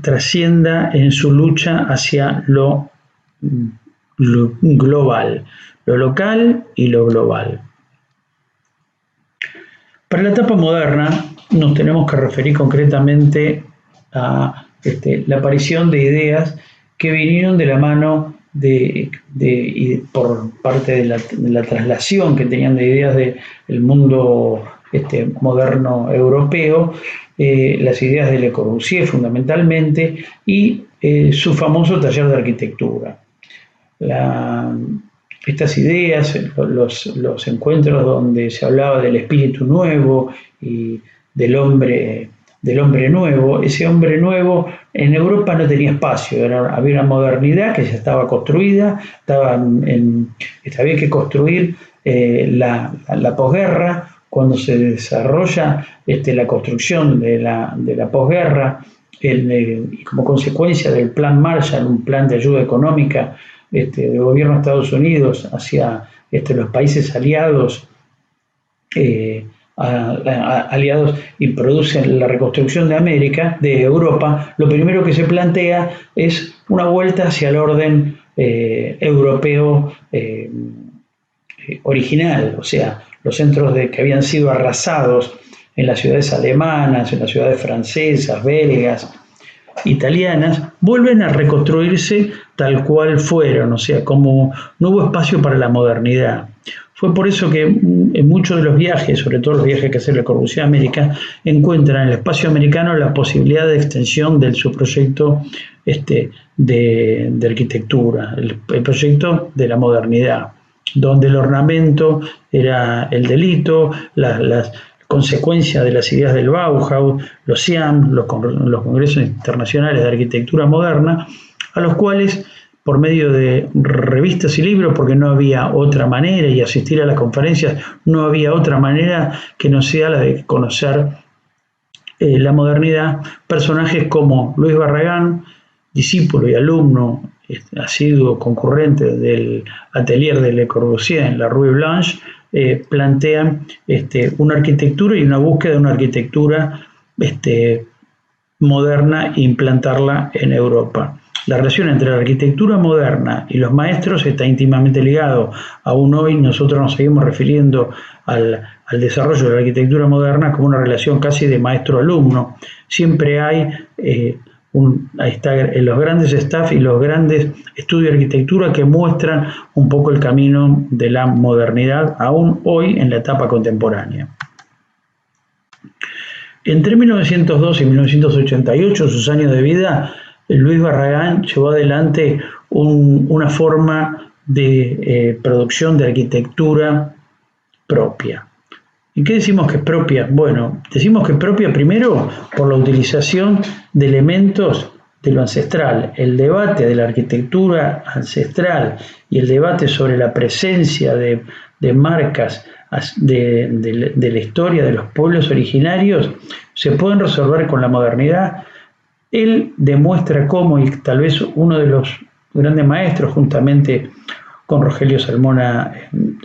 trascienda en su lucha hacia lo global, lo local y lo global. Para la etapa moderna nos tenemos que referir concretamente a la aparición de ideas que vinieron de la mano y por parte de la traslación que tenían de ideas del mundo moderno europeo, las ideas de Le Corbusier fundamentalmente, y su famoso taller de arquitectura. Estas ideas, los encuentros donde se hablaba del espíritu nuevo y del hombre nuevo, ese hombre nuevo en Europa no tenía espacio, había una modernidad que ya estaba construida, había que construir la posguerra. Cuando se desarrolla la construcción de la posguerra, y como consecuencia del plan Marshall, un plan de ayuda económica del gobierno de Estados Unidos hacia los países aliados, aliados y producen la reconstrucción de Europa, lo primero que se plantea es una vuelta hacia el orden europeo original, o sea, los centros que habían sido arrasados en las ciudades alemanas, en las ciudades francesas, belgas, italianas, vuelven a reconstruirse tal cual fueron, o sea, como no hubo espacio para la modernidad. Fue por eso que en muchos de los viajes, sobre todo los viajes que hace Le Corbusier a América, encuentran en el espacio americano la posibilidad de extensión de su proyecto de arquitectura, el proyecto de la modernidad, donde el ornamento era el delito, las consecuencias de las ideas del Bauhaus, los SIAM, los congresos internacionales de arquitectura moderna, a los cuales, por medio de revistas y libros, porque no había otra manera, y asistir a las conferencias no había otra manera que no sea la de conocer la modernidad, personajes como Luis Barragán, discípulo y alumno asiduo concurrente del atelier de Le Corbusier en la Rue Blanche, plantean una arquitectura y una búsqueda de una arquitectura moderna e implantarla en Europa. La relación entre la arquitectura moderna y los maestros está íntimamente ligado. Aún hoy nosotros nos seguimos refiriendo al desarrollo de la arquitectura moderna como una relación casi de maestro-alumno. Siempre hay ahí están los grandes staff y los grandes estudios de arquitectura que muestran un poco el camino de la modernidad, aún hoy en la etapa contemporánea. Entre 1902 y 1988, sus años de vida, Luis Barragán llevó adelante una forma de producción de arquitectura propia. ¿Y qué decimos que es propia? Bueno, decimos que es propia primero por la utilización de elementos de lo ancestral. El debate de la arquitectura ancestral y el debate sobre la presencia de marcas de la historia de los pueblos originarios se pueden resolver con la modernidad. Él demuestra cómo, y tal vez uno de los grandes maestros, juntamente con Rogelio Salmona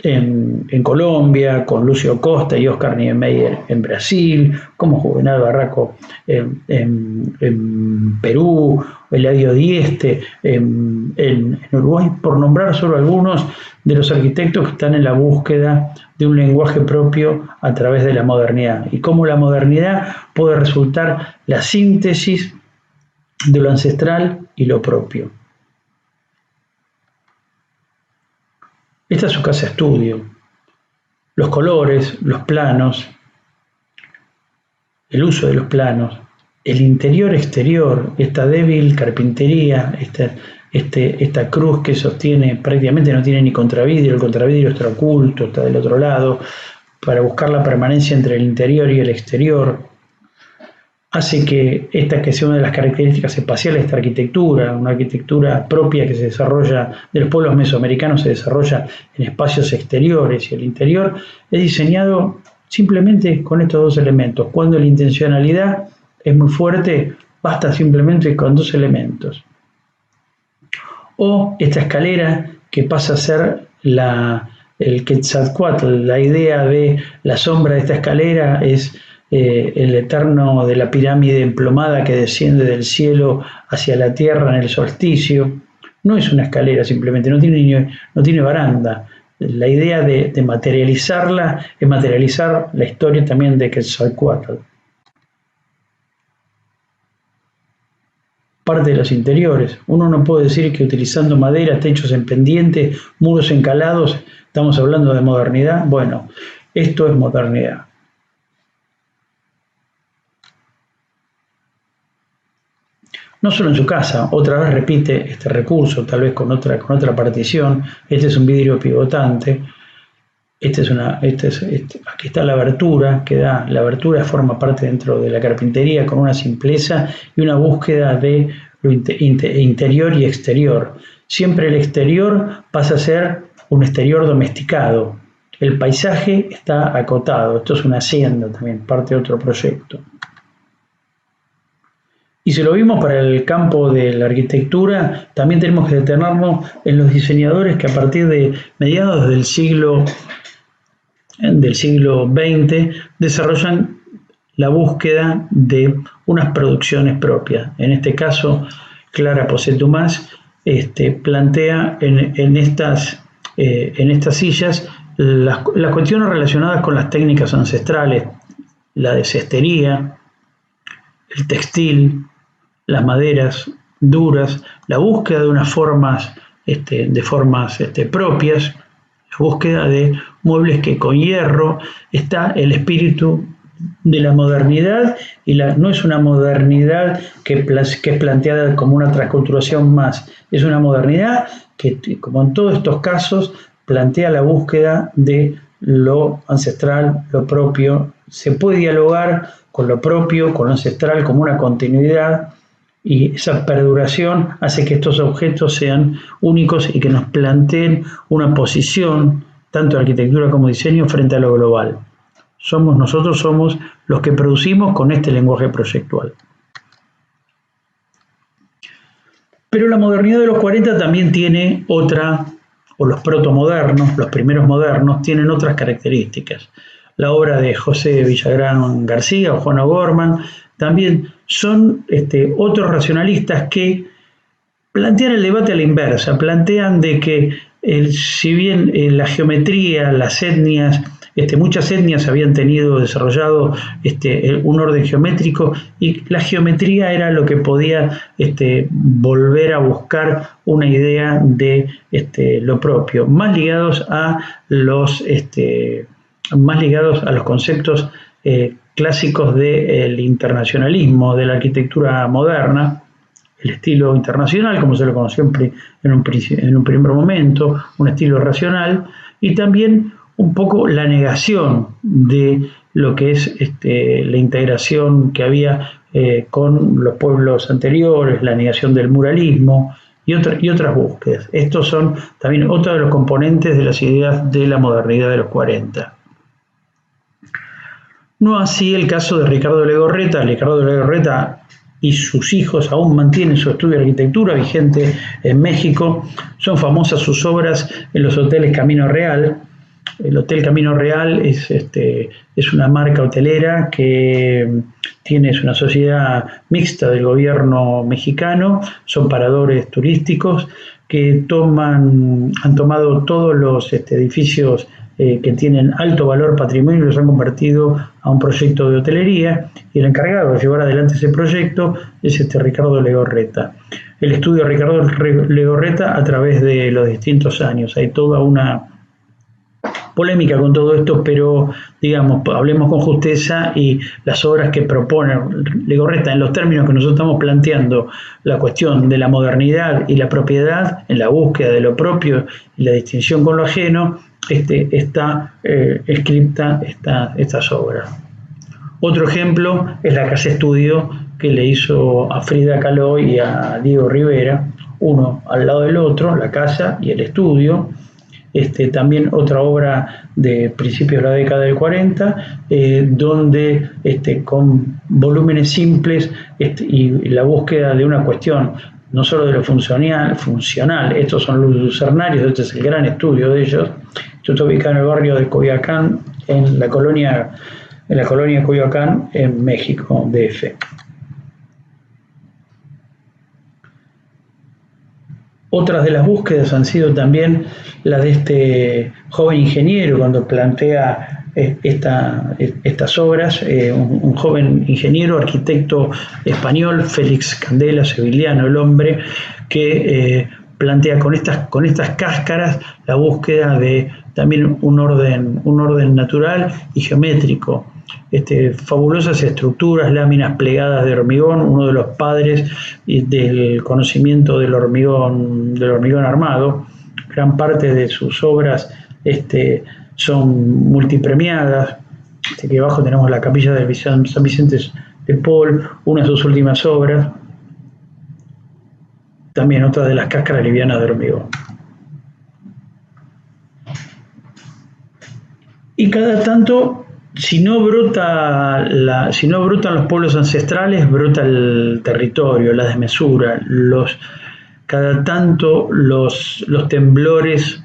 en Colombia, con Lucio Costa y Oscar Niemeyer en Brasil, como Juvenal Barraco en Perú, Eladio Dieste en Uruguay, por nombrar solo algunos de los arquitectos que están en la búsqueda de un lenguaje propio a través de la modernidad, y cómo la modernidad puede resultar la síntesis de lo ancestral y lo propio. Esta es su casa estudio. Los colores, los planos, el uso de los planos, el interior-exterior, esta débil carpintería, esta cruz que sostiene, prácticamente no tiene ni contravidrio, el contravidrio está oculto, está del otro lado, para buscar la permanencia entre el interior y el exterior, hace que esta que sea una de las características espaciales de esta arquitectura, una arquitectura propia que se desarrolla de los pueblos mesoamericanos, se desarrolla en espacios exteriores, y el interior es diseñado simplemente con estos dos elementos. Cuando la intencionalidad es muy fuerte, basta simplemente con dos elementos. O esta escalera que pasa a ser el Quetzalcóatl, la idea de la sombra de esta escalera es el eterno de la pirámide emplomada que desciende del cielo hacia la tierra en el solsticio. No es una escalera simplemente, no tiene baranda, la idea de materializarla es materializar la historia también de Quetzalcóatl. Parte de los interiores. Uno no puede decir que utilizando madera, techos en pendiente, muros encalados, estamos hablando de modernidad. Bueno, esto es modernidad. No solo en su casa, otra vez repite este recurso, tal vez con otra partición. Este es un vidrio pivotante. Aquí está la abertura, la abertura forma parte dentro de la carpintería con una simpleza y una búsqueda de lo interior y exterior. Siempre el exterior pasa a ser un exterior domesticado. El paisaje está acotado. Esto es una hacienda también, parte de otro proyecto. Y si lo vimos para el campo de la arquitectura, también tenemos que detenernos en los diseñadores que a partir de mediados del siglo XX desarrollan la búsqueda de unas producciones propias. En este caso, Clara Posset-Dumas plantea en estas sillas las cuestiones relacionadas con las técnicas ancestrales, la de cestería, el textil, las maderas duras, la búsqueda de unas formas, propias, la búsqueda de muebles que con hierro está el espíritu de la modernidad y no es una modernidad que es planteada como una transculturación más, es una modernidad que, como en todos estos casos, plantea la búsqueda de lo ancestral, lo propio. Se puede dialogar con lo propio, con lo ancestral, como una continuidad, y esa perduración hace que estos objetos sean únicos y que nos planteen una posición, tanto de arquitectura como diseño, frente a lo global. Nosotros somos los que producimos con este lenguaje proyectual. Pero la modernidad de los 40 también tiene otra, o los protomodernos, los primeros modernos, tienen otras características. La obra de José Villagrán García o Juan O'Gorman también son otros racionalistas que plantean el debate a la inversa, plantean de que si bien la geometría, las etnias, muchas etnias habían desarrollado un orden geométrico y la geometría era lo que podía volver a buscar una idea de lo propio, más ligados a los conceptos clásicos del internacionalismo, de la arquitectura moderna, el estilo internacional, como se lo conoció en un primer momento, un estilo racional, y también un poco la negación de lo que es la integración que había con los pueblos anteriores, la negación del muralismo y otras búsquedas. Estos son también otros de los componentes de las ideas de la modernidad de los 40. No así el caso de Ricardo Legorreta. Ricardo Legorreta y sus hijos aún mantienen su estudio de arquitectura vigente en México. Son famosas sus obras en los hoteles Camino Real. El Hotel Camino Real es una marca hotelera que es una sociedad mixta del gobierno mexicano. Son paradores turísticos que han tomado todos los edificios que tienen alto valor patrimonio y los han convertido a un proyecto de hotelería, y el encargado de llevar adelante ese proyecto es Ricardo Legorreta. El estudio de Ricardo Legorreta a través de los distintos años. Hay toda una polémica con todo esto, pero digamos, hablemos con justeza, y las obras que propone Legorreta en los términos que nosotros estamos planteando, la cuestión de la modernidad y la propiedad, en la búsqueda de lo propio y la distinción con lo ajeno, está escrita estas obras. Otro ejemplo es la casa estudio que le hizo a Frida Kahlo y a Diego Rivera, uno al lado del otro, la casa y el estudio. También otra obra de principios de la década del 40, donde con volúmenes simples y la búsqueda de una cuestión no solo de lo funcional, estos son los lucernarios, este es el gran estudio de ellos. Esto está ubicado en el barrio de Coyoacán, en la colonia Coyoacán, en México, DF. Otras de las búsquedas han sido también la de este joven ingeniero cuando plantea estas obras, un joven ingeniero, arquitecto español, Félix Candela, sevillano el hombre, que plantea con estas cáscaras la búsqueda de también un orden natural y geométrico. Fabulosas estructuras, láminas plegadas de hormigón, uno de los padres del conocimiento del hormigón armado. Gran parte de sus obras son multipremiadas. Aquí abajo tenemos la capilla de San Vicente de Paul, una de sus últimas obras. También otra de las cáscaras livianas de hormigón. Y cada tanto, si no brotan los pueblos ancestrales, brota el territorio, la desmesura. Cada tanto los temblores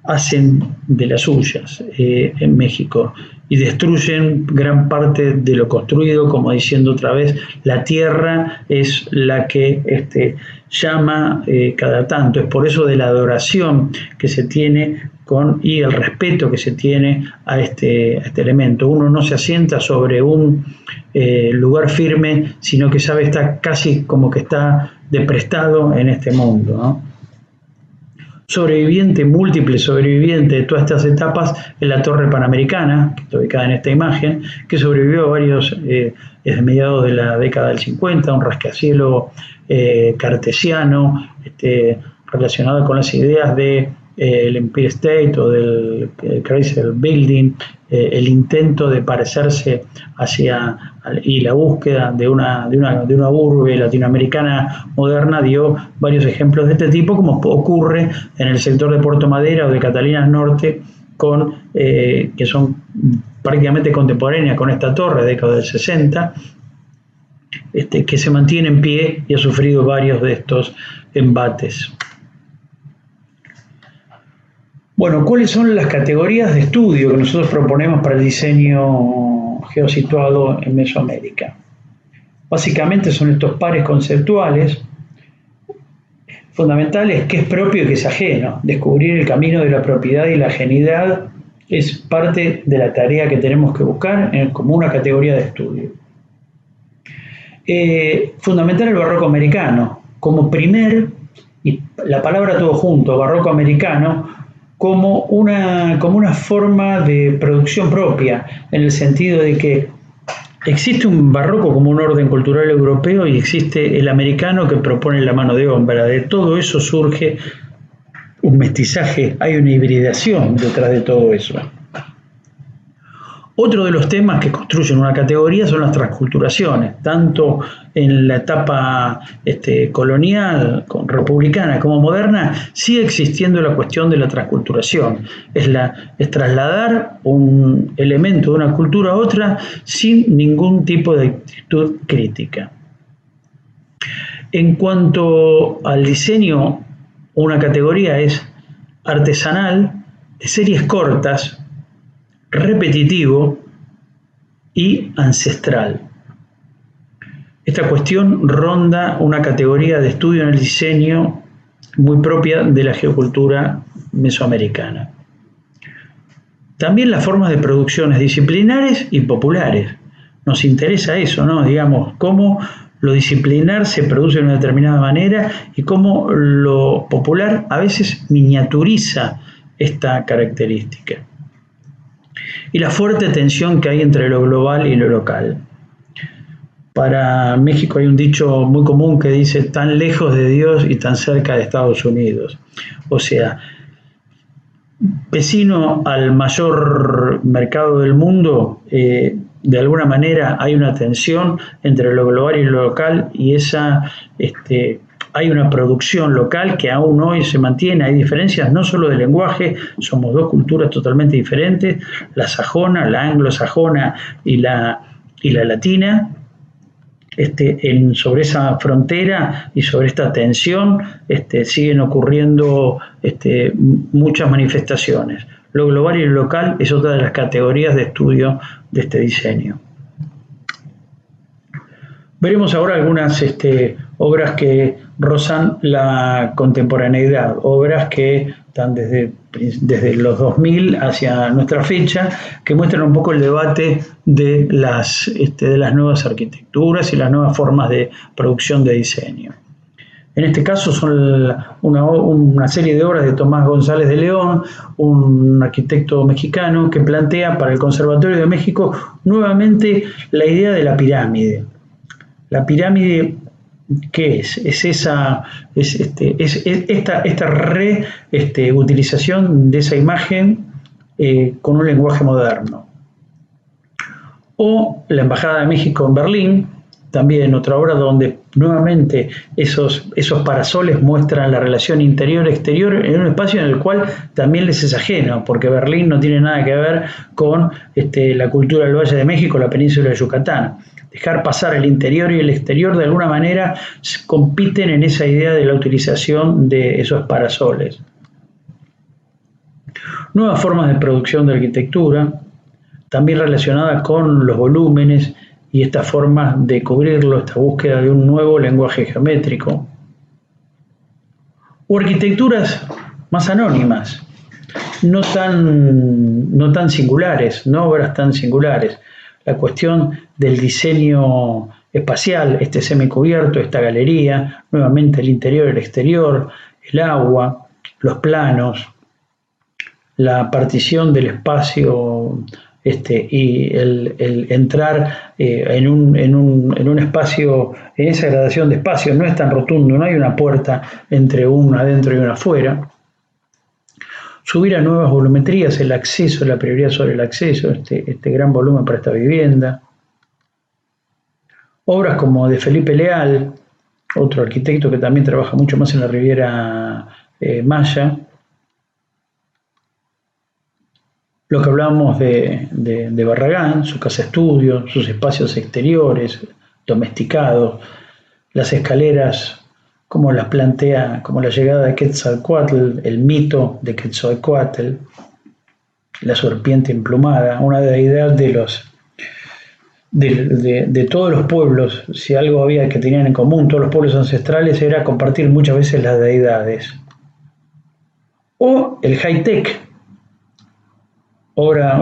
hacen de las suyas en México y destruyen gran parte de lo construido, como diciendo otra vez, la tierra es la que llama cada tanto. Es por eso de la adoración que se tiene y el respeto que se tiene a este elemento. Uno no se asienta sobre un lugar firme, sino que sabe, está casi como que está de prestado en este mundo, ¿no? Múltiple sobreviviente de todas estas etapas en la Torre Panamericana, que está ubicada en esta imagen, que sobrevivió a varios, desde mediados de la década del 50, un rascacielos cartesiano, relacionado con las ideas de el Empire State o del Chrysler Building, el intento de parecerse y la búsqueda de una urbe latinoamericana moderna dio varios ejemplos de este tipo, como ocurre en el sector de Puerto Madera o de Catalinas Norte, que son prácticamente contemporáneas con esta torre, década del 60, que se mantiene en pie y ha sufrido varios de estos embates. Bueno, ¿cuáles son las categorías de estudio que nosotros proponemos para el diseño geosituado en Mesoamérica? Básicamente son estos pares conceptuales fundamentales: qué es propio y qué es ajeno. Descubrir el camino de la propiedad y la ajenidad es parte de la tarea que tenemos que buscar como una categoría de estudio. Fundamental el barroco americano como y la palabra todo junto, barroco americano, como una forma de producción propia, en el sentido de que existe un barroco como un orden cultural europeo y existe el americano que propone la mano de obra. De todo eso surge un mestizaje, hay una hibridación detrás de todo eso. Otro de los temas que construyen una categoría son las transculturaciones, tanto en la etapa colonial, republicana como moderna, sigue existiendo la cuestión de la transculturación. Es trasladar un elemento de una cultura a otra sin ningún tipo de actitud crítica. En cuanto al diseño, una categoría es artesanal, de series cortas, repetitivo y ancestral. Esta cuestión ronda una categoría de estudio en el diseño muy propia de la geocultura mesoamericana. También las formas de producciones disciplinares y populares. Nos interesa eso, ¿no? Digamos, cómo lo disciplinar se produce de una determinada manera y cómo lo popular a veces miniaturiza esta característica. Y la fuerte tensión que hay entre lo global y lo local. Para México hay un dicho muy común que dice: tan lejos de Dios y tan cerca de Estados Unidos. O sea, vecino al mayor mercado del mundo, de alguna manera hay una tensión entre lo global y lo local, y hay una producción local que aún hoy se mantiene. Hay diferencias no solo de lenguaje, somos dos culturas totalmente diferentes, la sajona, la anglosajona y la latina. Sobre esa frontera y sobre esta tensión siguen ocurriendo muchas manifestaciones. Lo global y lo local es otra de las categorías de estudio de este diseño. Veremos ahora algunas obras que rozan la contemporaneidad, obras que están desde los 2000 hacia nuestra fecha, que muestran un poco el debate de las nuevas arquitecturas y las nuevas formas de producción de diseño. En este caso son una serie de obras de Tomás González de León, un arquitecto mexicano que plantea para el Conservatorio de México nuevamente la idea de la pirámide. La pirámide, ¿qué es? Es esta reutilización de esa imagen con un lenguaje moderno. O la Embajada de México en Berlín, también otra obra donde nuevamente esos parasoles muestran la relación interior-exterior en un espacio en el cual también les es ajeno, porque Berlín no tiene nada que ver con la cultura del Valle de México, la península de Yucatán. Dejar pasar el interior y el exterior de alguna manera compiten en esa idea de la utilización de esos parasoles. Nuevas formas de producción de arquitectura, también relacionadas con los volúmenes y esta forma de cubrirlo, esta búsqueda de un nuevo lenguaje geométrico. O arquitecturas más anónimas, no tan singulares, no obras tan singulares. La cuestión del diseño espacial, este semicubierto, esta galería, nuevamente el interior, el exterior, el agua, los planos, la partición del espacio y el entrar en un espacio, en esa gradación de espacios, no es tan rotundo, no hay una puerta entre una adentro y una afuera. Subir a nuevas volumetrías, el acceso, la prioridad sobre el acceso, este gran volumen para esta vivienda. Obras como de Felipe Leal, otro arquitecto que también trabaja mucho más en la Riviera Maya. Lo que hablábamos de Barragán, su casa estudio, sus espacios exteriores, domesticados, las escaleras, como las plantea, como la llegada de Quetzalcóatl, el mito de Quetzalcóatl, la serpiente emplumada, una deidad de todos los pueblos. Si algo había que tenían en común todos los pueblos ancestrales era compartir muchas veces las deidades. O el high-tech,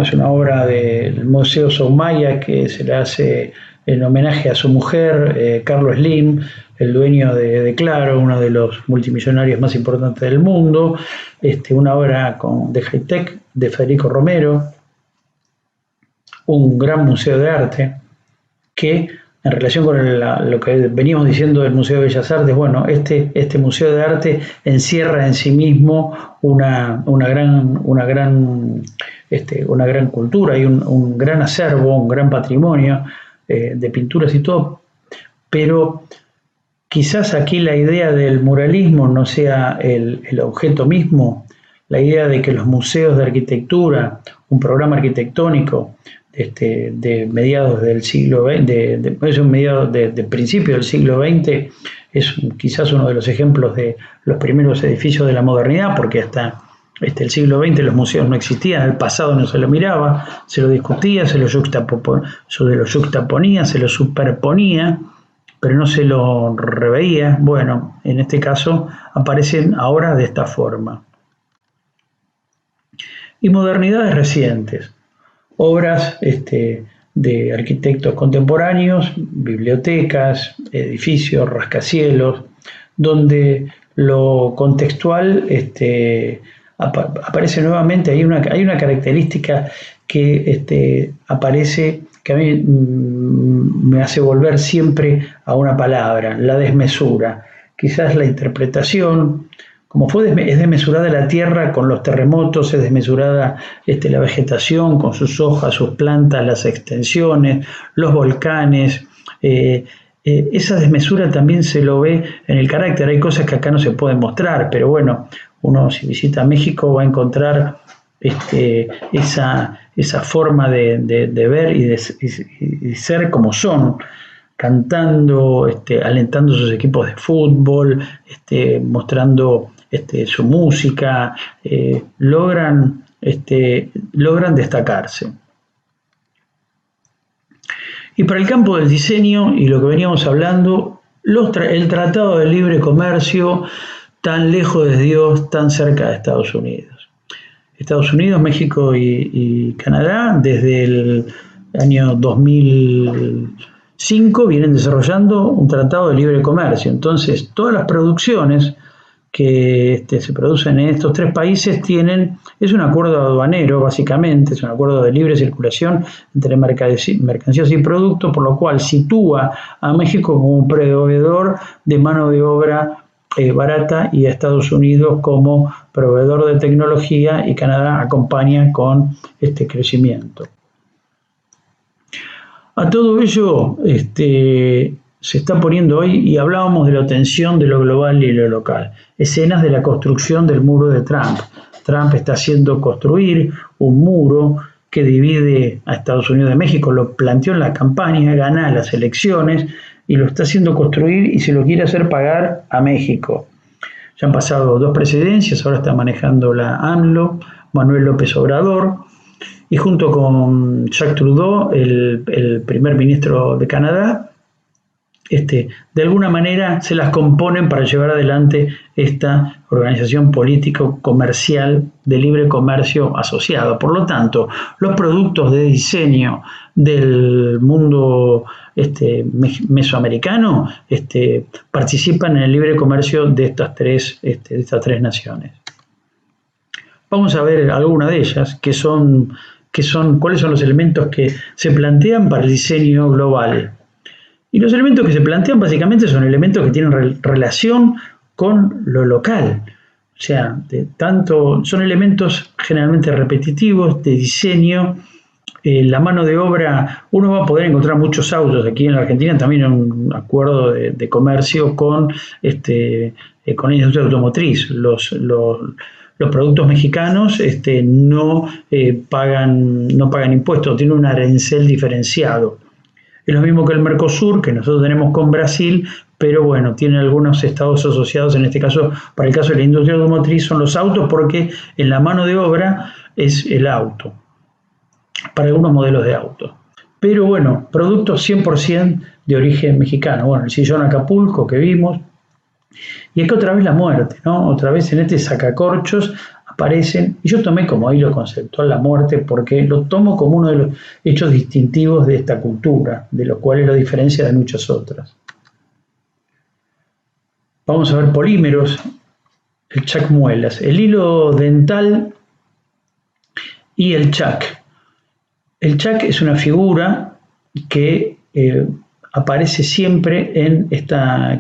es una obra del Museo Soumaya que se le hace en homenaje a su mujer, Carlos Slim, el dueño de Claro, uno de los multimillonarios más importantes del mundo, una obra de high-tech de Federico Romero, un gran museo de arte que, en relación con lo que veníamos diciendo del Museo de Bellas Artes, bueno, este museo de arte encierra en sí mismo una gran cultura y un gran acervo, un gran patrimonio de pinturas y todo, pero quizás aquí la idea del muralismo no sea el objeto mismo, la idea de que los museos de arquitectura, un programa arquitectónico de mediados del siglo XX, de principios del siglo XX, es quizás uno de los ejemplos de los primeros edificios de la modernidad, porque hasta el siglo XX los museos no existían, el pasado no se lo miraba, se lo discutía, se lo yuxtaponía, se lo superponía, pero no se lo reveía. Bueno, en este caso aparecen ahora de esta forma. Y modernidades recientes, obras de arquitectos contemporáneos, bibliotecas, edificios, rascacielos, donde lo contextual aparece nuevamente. Hay una característica que aparece, que a mí me hace volver siempre a una palabra, la desmesura. Quizás la interpretación, como es desmesurada la tierra con los terremotos, es desmesurada la vegetación con sus hojas, sus plantas, las extensiones, los volcanes. Esa desmesura también se lo ve en el carácter. Hay cosas que acá no se pueden mostrar, pero bueno, uno si visita México va a encontrar esa forma de ver y de ser como son, cantando, alentando sus equipos de fútbol, mostrando su música, logran destacarse. Y para el campo del diseño y lo que veníamos hablando, el Tratado de Libre Comercio, tan lejos de Dios, tan cerca de Estados Unidos. Estados Unidos, México y Canadá, desde el año 2005 vienen desarrollando un tratado de libre comercio. Entonces, todas las producciones que se producen en estos tres países es un acuerdo aduanero, básicamente, es un acuerdo de libre circulación entre mercancías y productos, por lo cual sitúa a México como un proveedor de mano de obra barata y a Estados Unidos como proveedor de tecnología, y Canadá acompaña con este crecimiento. A todo ello se está poniendo hoy, y hablábamos de la tensión de lo global y lo local, escenas de la construcción del muro de Trump. Trump está haciendo construir un muro que divide a Estados Unidos de México, lo planteó en la campaña, gana las elecciones y lo está haciendo construir y se lo quiere hacer pagar a México. Ya han pasado 2 presidencias, ahora está manejando la AMLO, Manuel López Obrador, y junto con Jacques Trudeau, el primer ministro de Canadá, de alguna manera se las componen para llevar adelante esta organización político-comercial de libre comercio asociado. Por lo tanto, los productos de diseño del mundo mesoamericano participan en el libre comercio de estas tres naciones. Vamos a ver algunas de ellas, cuáles son los elementos que se plantean para el diseño global. Y los elementos que se plantean básicamente son elementos que tienen relación con lo local. O sea, son elementos generalmente repetitivos de diseño. La mano de obra, uno va a poder encontrar muchos autos. Aquí en la Argentina también hay un acuerdo de comercio con la industria automotriz. Los productos mexicanos no pagan impuestos, tienen un arancel diferenciado. Es lo mismo que el Mercosur, que nosotros tenemos con Brasil, pero bueno, tiene algunos estados asociados. En este caso, para el caso de la industria automotriz, son los autos, porque en la mano de obra es el auto, para algunos modelos de auto. Pero bueno, productos 100% de origen mexicano. Bueno, el sillón Acapulco que vimos. Y acá otra vez la muerte, ¿no? Otra vez en este sacacorchos aparecen, y yo tomé como hilo conceptual la muerte porque lo tomo como uno de los hechos distintivos de esta cultura, de los cuales lo diferencia de muchas otras. Vamos a ver polímeros, el chac muelas, el hilo dental y el chac. El chac es una figura que aparece siempre en esta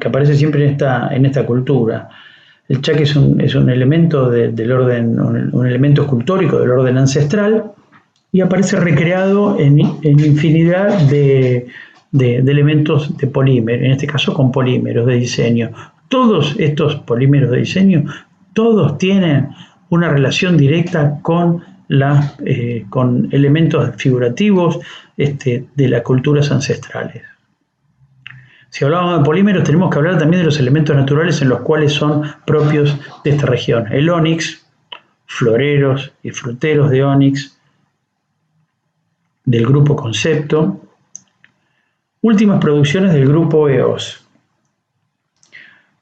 cultura. El chac es un elemento del orden, un elemento escultórico del orden ancestral, y aparece recreado en infinidad de elementos de polímero, en este caso con polímeros de diseño. Todos estos polímeros de diseño, todos tienen una relación directa con elementos figurativos de las culturas ancestrales. Si hablamos de polímeros, tenemos que hablar también de los elementos naturales en los cuales son propios de esta región. El ónix, floreros y fruteros de ónix, del grupo Concepto. Últimas producciones del grupo EOS.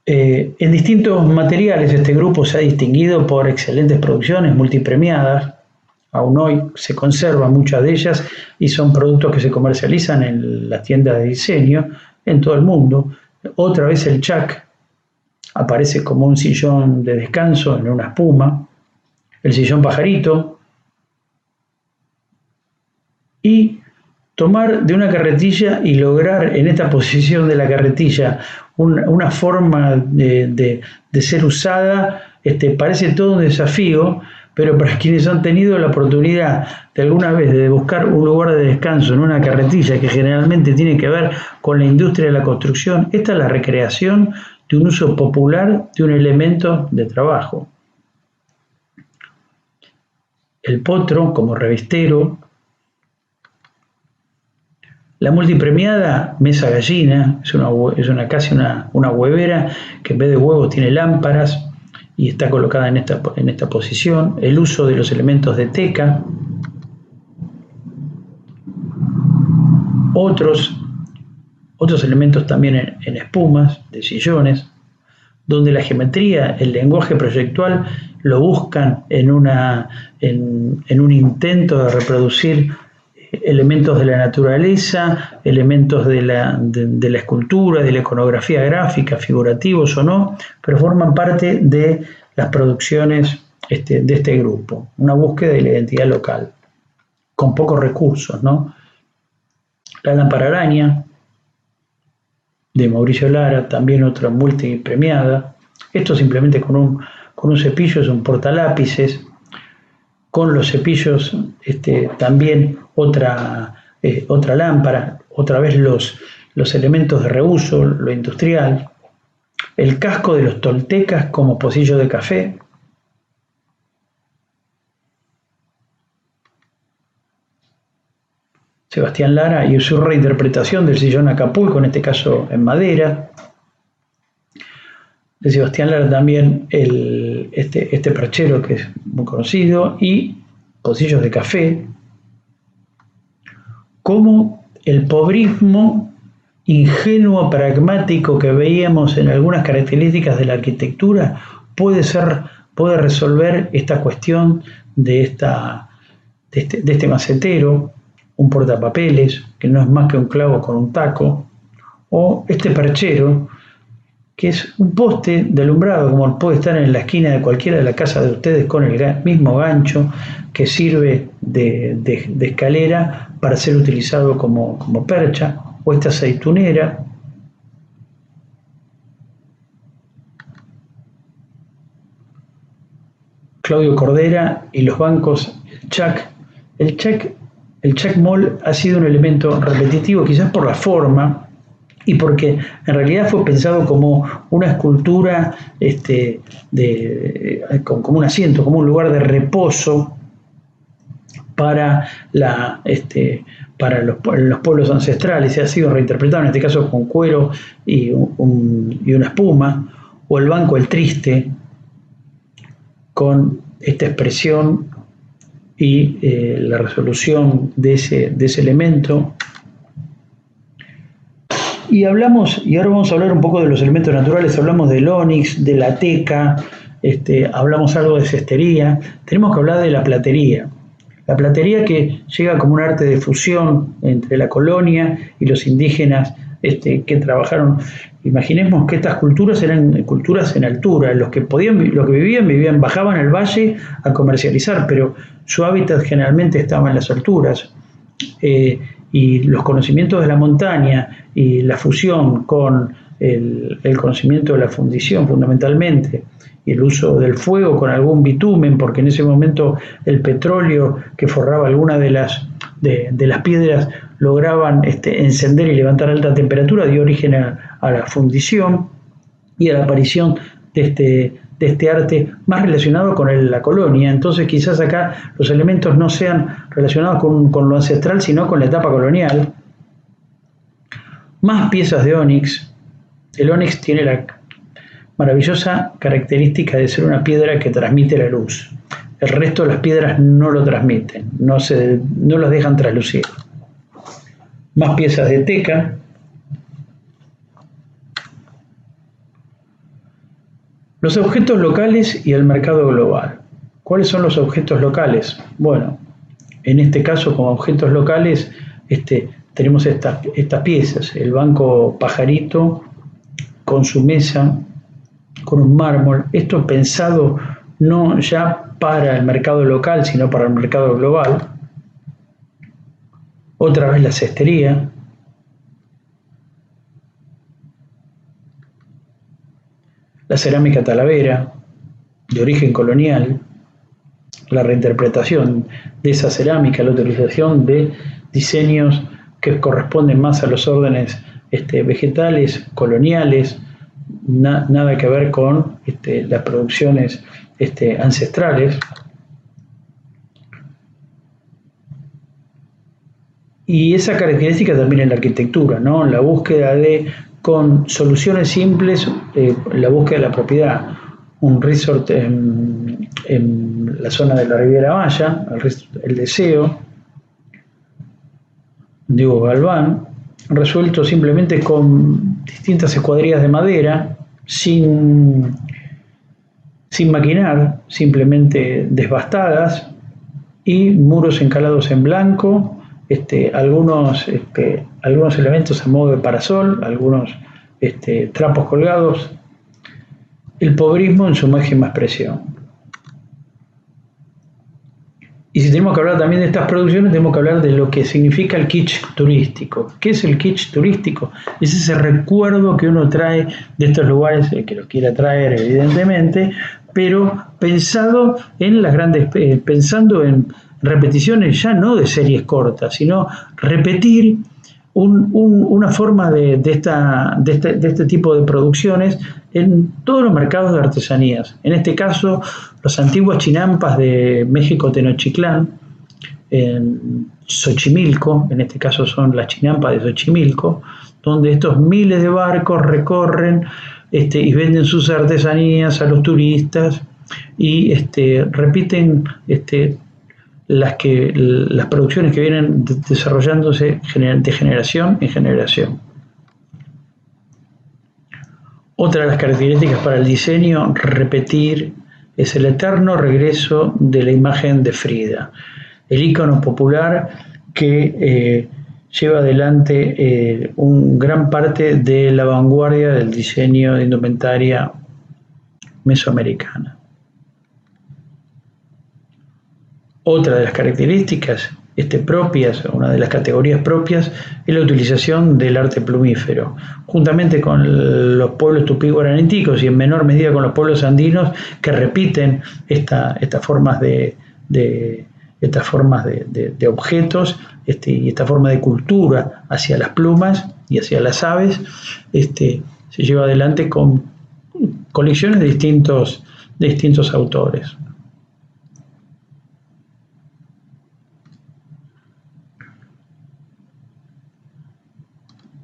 En distintos materiales este grupo se ha distinguido por excelentes producciones multipremiadas. Aún hoy se conservan muchas de ellas y son productos que se comercializan en las tiendas de diseño en todo el mundo. Otra vez el chac aparece como un sillón de descanso en una espuma, el sillón pajarito, y tomar de una carretilla y lograr en esta posición de la carretilla una forma de ser usada, parece todo un desafío. Pero para quienes han tenido la oportunidad de alguna vez de buscar un lugar de descanso en una carretilla, que generalmente tiene que ver con la industria de la construcción, esta es la recreación de un uso popular de un elemento de trabajo. El potro como revistero, la multipremiada mesa gallina, es casi una huevera que en vez de huevos tiene lámparas y está colocada en esta posición. El uso de los elementos de teca, otros elementos también en espumas, de sillones, donde la geometría, el lenguaje proyectual lo buscan en un intento de reproducir elementos de la naturaleza, elementos de la escultura, de la iconografía gráfica, figurativos o no, pero forman parte de las producciones de este grupo, una búsqueda de la identidad local, con pocos recursos, ¿no? La lámpara araña, de Mauricio Lara, también otra multipremiada. Esto simplemente con un cepillo, es un portalápices. Con los cepillos también otra lámpara, otra vez los elementos de reuso, lo industrial. El casco de los toltecas como pocillo de café. Sebastián Lara y su reinterpretación del sillón Acapulco, en este caso en madera. De Sebastián Lara también este perchero que es muy conocido, y pocillos de café, como el pobrismo ingenuo pragmático que veíamos en algunas características de la arquitectura puede resolver esta cuestión de este macetero, un portapapeles que no es más que un clavo con un taco, o este perchero que es un poste de alumbrado, como puede estar en la esquina de cualquiera de las casas de ustedes, con el mismo gancho que sirve de escalera para ser utilizado como percha, o esta aceitunera. Claudio Cordera y los bancos Chac. El Chac Mall ha sido un elemento repetitivo, quizás por la forma, y porque en realidad fue pensado como una escultura, como un asiento, como un lugar de reposo para los pueblos ancestrales. Se ha sido reinterpretado en este caso con cuero y una espuma, o el banco El Triste, con esta expresión y la resolución de ese elemento. Y ahora vamos a hablar un poco de los elementos naturales. Hablamos del ónix, de la teca, hablamos algo de cestería. Tenemos que hablar de la platería. La platería, que llega como un arte de fusión entre la colonia y los indígenas que trabajaron. Imaginemos que estas culturas eran culturas en altura. Los que vivían, bajaban al valle a comercializar, pero su hábitat generalmente estaba en las alturas. Y los conocimientos de la montaña y la fusión con el conocimiento de la fundición, fundamentalmente, y el uso del fuego con algún bitumen, porque en ese momento el petróleo que forraba alguna de las piedras lograban encender y levantar alta temperatura, dio origen a la fundición y a la aparición de este arte más relacionado con la colonia. Entonces quizás acá los elementos no sean relacionados con lo ancestral, sino con la etapa colonial. Más piezas de ónix. El ónix tiene la maravillosa característica de ser una piedra que transmite la luz. El resto de las piedras no lo transmiten, no las dejan traslucir. Más piezas de teca. Los objetos locales y el mercado global. ¿Cuáles son los objetos locales? Bueno, en este caso, como objetos locales, tenemos estas piezas. El banco Pajarito con su mesa, con un mármol. Esto pensado no ya para el mercado local, sino para el mercado global. Otra vez la cestería. La cerámica Talavera, de origen colonial, la reinterpretación de esa cerámica, la utilización de diseños que corresponden más a los órdenes vegetales, coloniales, nada que ver con las producciones ancestrales. Y esa característica también en la arquitectura, ¿no? La búsqueda con soluciones simples, la búsqueda de la propiedad. Un resort en la zona de la Riviera Maya, el Deseo, Diego Galván, resuelto simplemente con distintas escuadrillas de madera, sin maquinar, simplemente desbastadas, y muros encalados en blanco, algunos elementos a modo de parasol, algunos trapos colgados, el pobrismo en su máxima expresión. Y si tenemos que hablar también de estas producciones, tenemos que hablar de lo que significa el kitsch turístico. ¿Qué es el kitsch turístico? Es ese recuerdo que uno trae de estos lugares, que los quiera traer evidentemente, pero pensando en repeticiones ya no de series cortas, sino repetir una forma de este tipo de producciones en todos los mercados de artesanías. En este caso, las antiguas chinampas de México Tenochtitlán, en Xochimilco, en este caso son las chinampas de Xochimilco, donde estos miles de barcos recorren y venden sus artesanías a los turistas y repiten las producciones que vienen desarrollándose de generación en generación. Otra de las características para el diseño, repetir, es el eterno regreso de la imagen de Frida, el ícono popular que lleva adelante gran parte de la vanguardia del diseño de indumentaria mesoamericana. Otra de las características propias, una de las categorías propias, es la utilización del arte plumífero, juntamente con los pueblos tupí-guaraníticos y en menor medida con los pueblos andinos, que repiten estas formas de objetos y esta forma de cultura hacia las plumas y hacia las aves. Se lleva adelante con colecciones de distintos autores.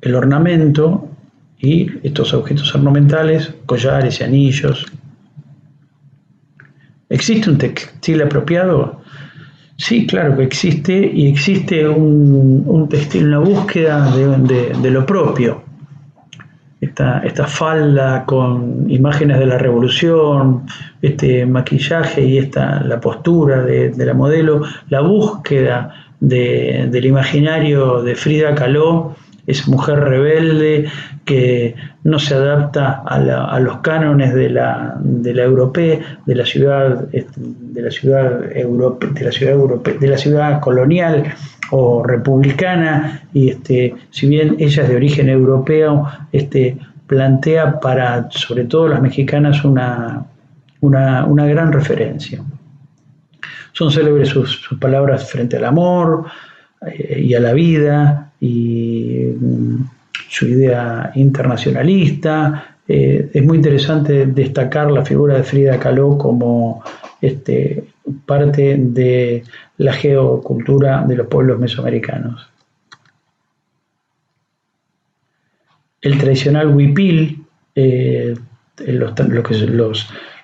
El ornamento y estos objetos ornamentales, collares y anillos. ¿Existe un textil apropiado? Sí, claro que existe, y existe un textil, una búsqueda de lo propio. Esta falda con imágenes de la revolución, maquillaje y la postura de la modelo, la búsqueda del imaginario de Frida Kahlo, esa mujer rebelde que no se adapta a los cánones de la ciudad colonial o republicana, y si bien ella es de origen europeo, plantea para sobre todo las mexicanas una gran referencia. Son célebres sus palabras frente al amor y a la vida, y su idea internacionalista. Es muy interesante destacar la figura de Frida Kahlo como parte de la geocultura de los pueblos mesoamericanos. El tradicional huipil,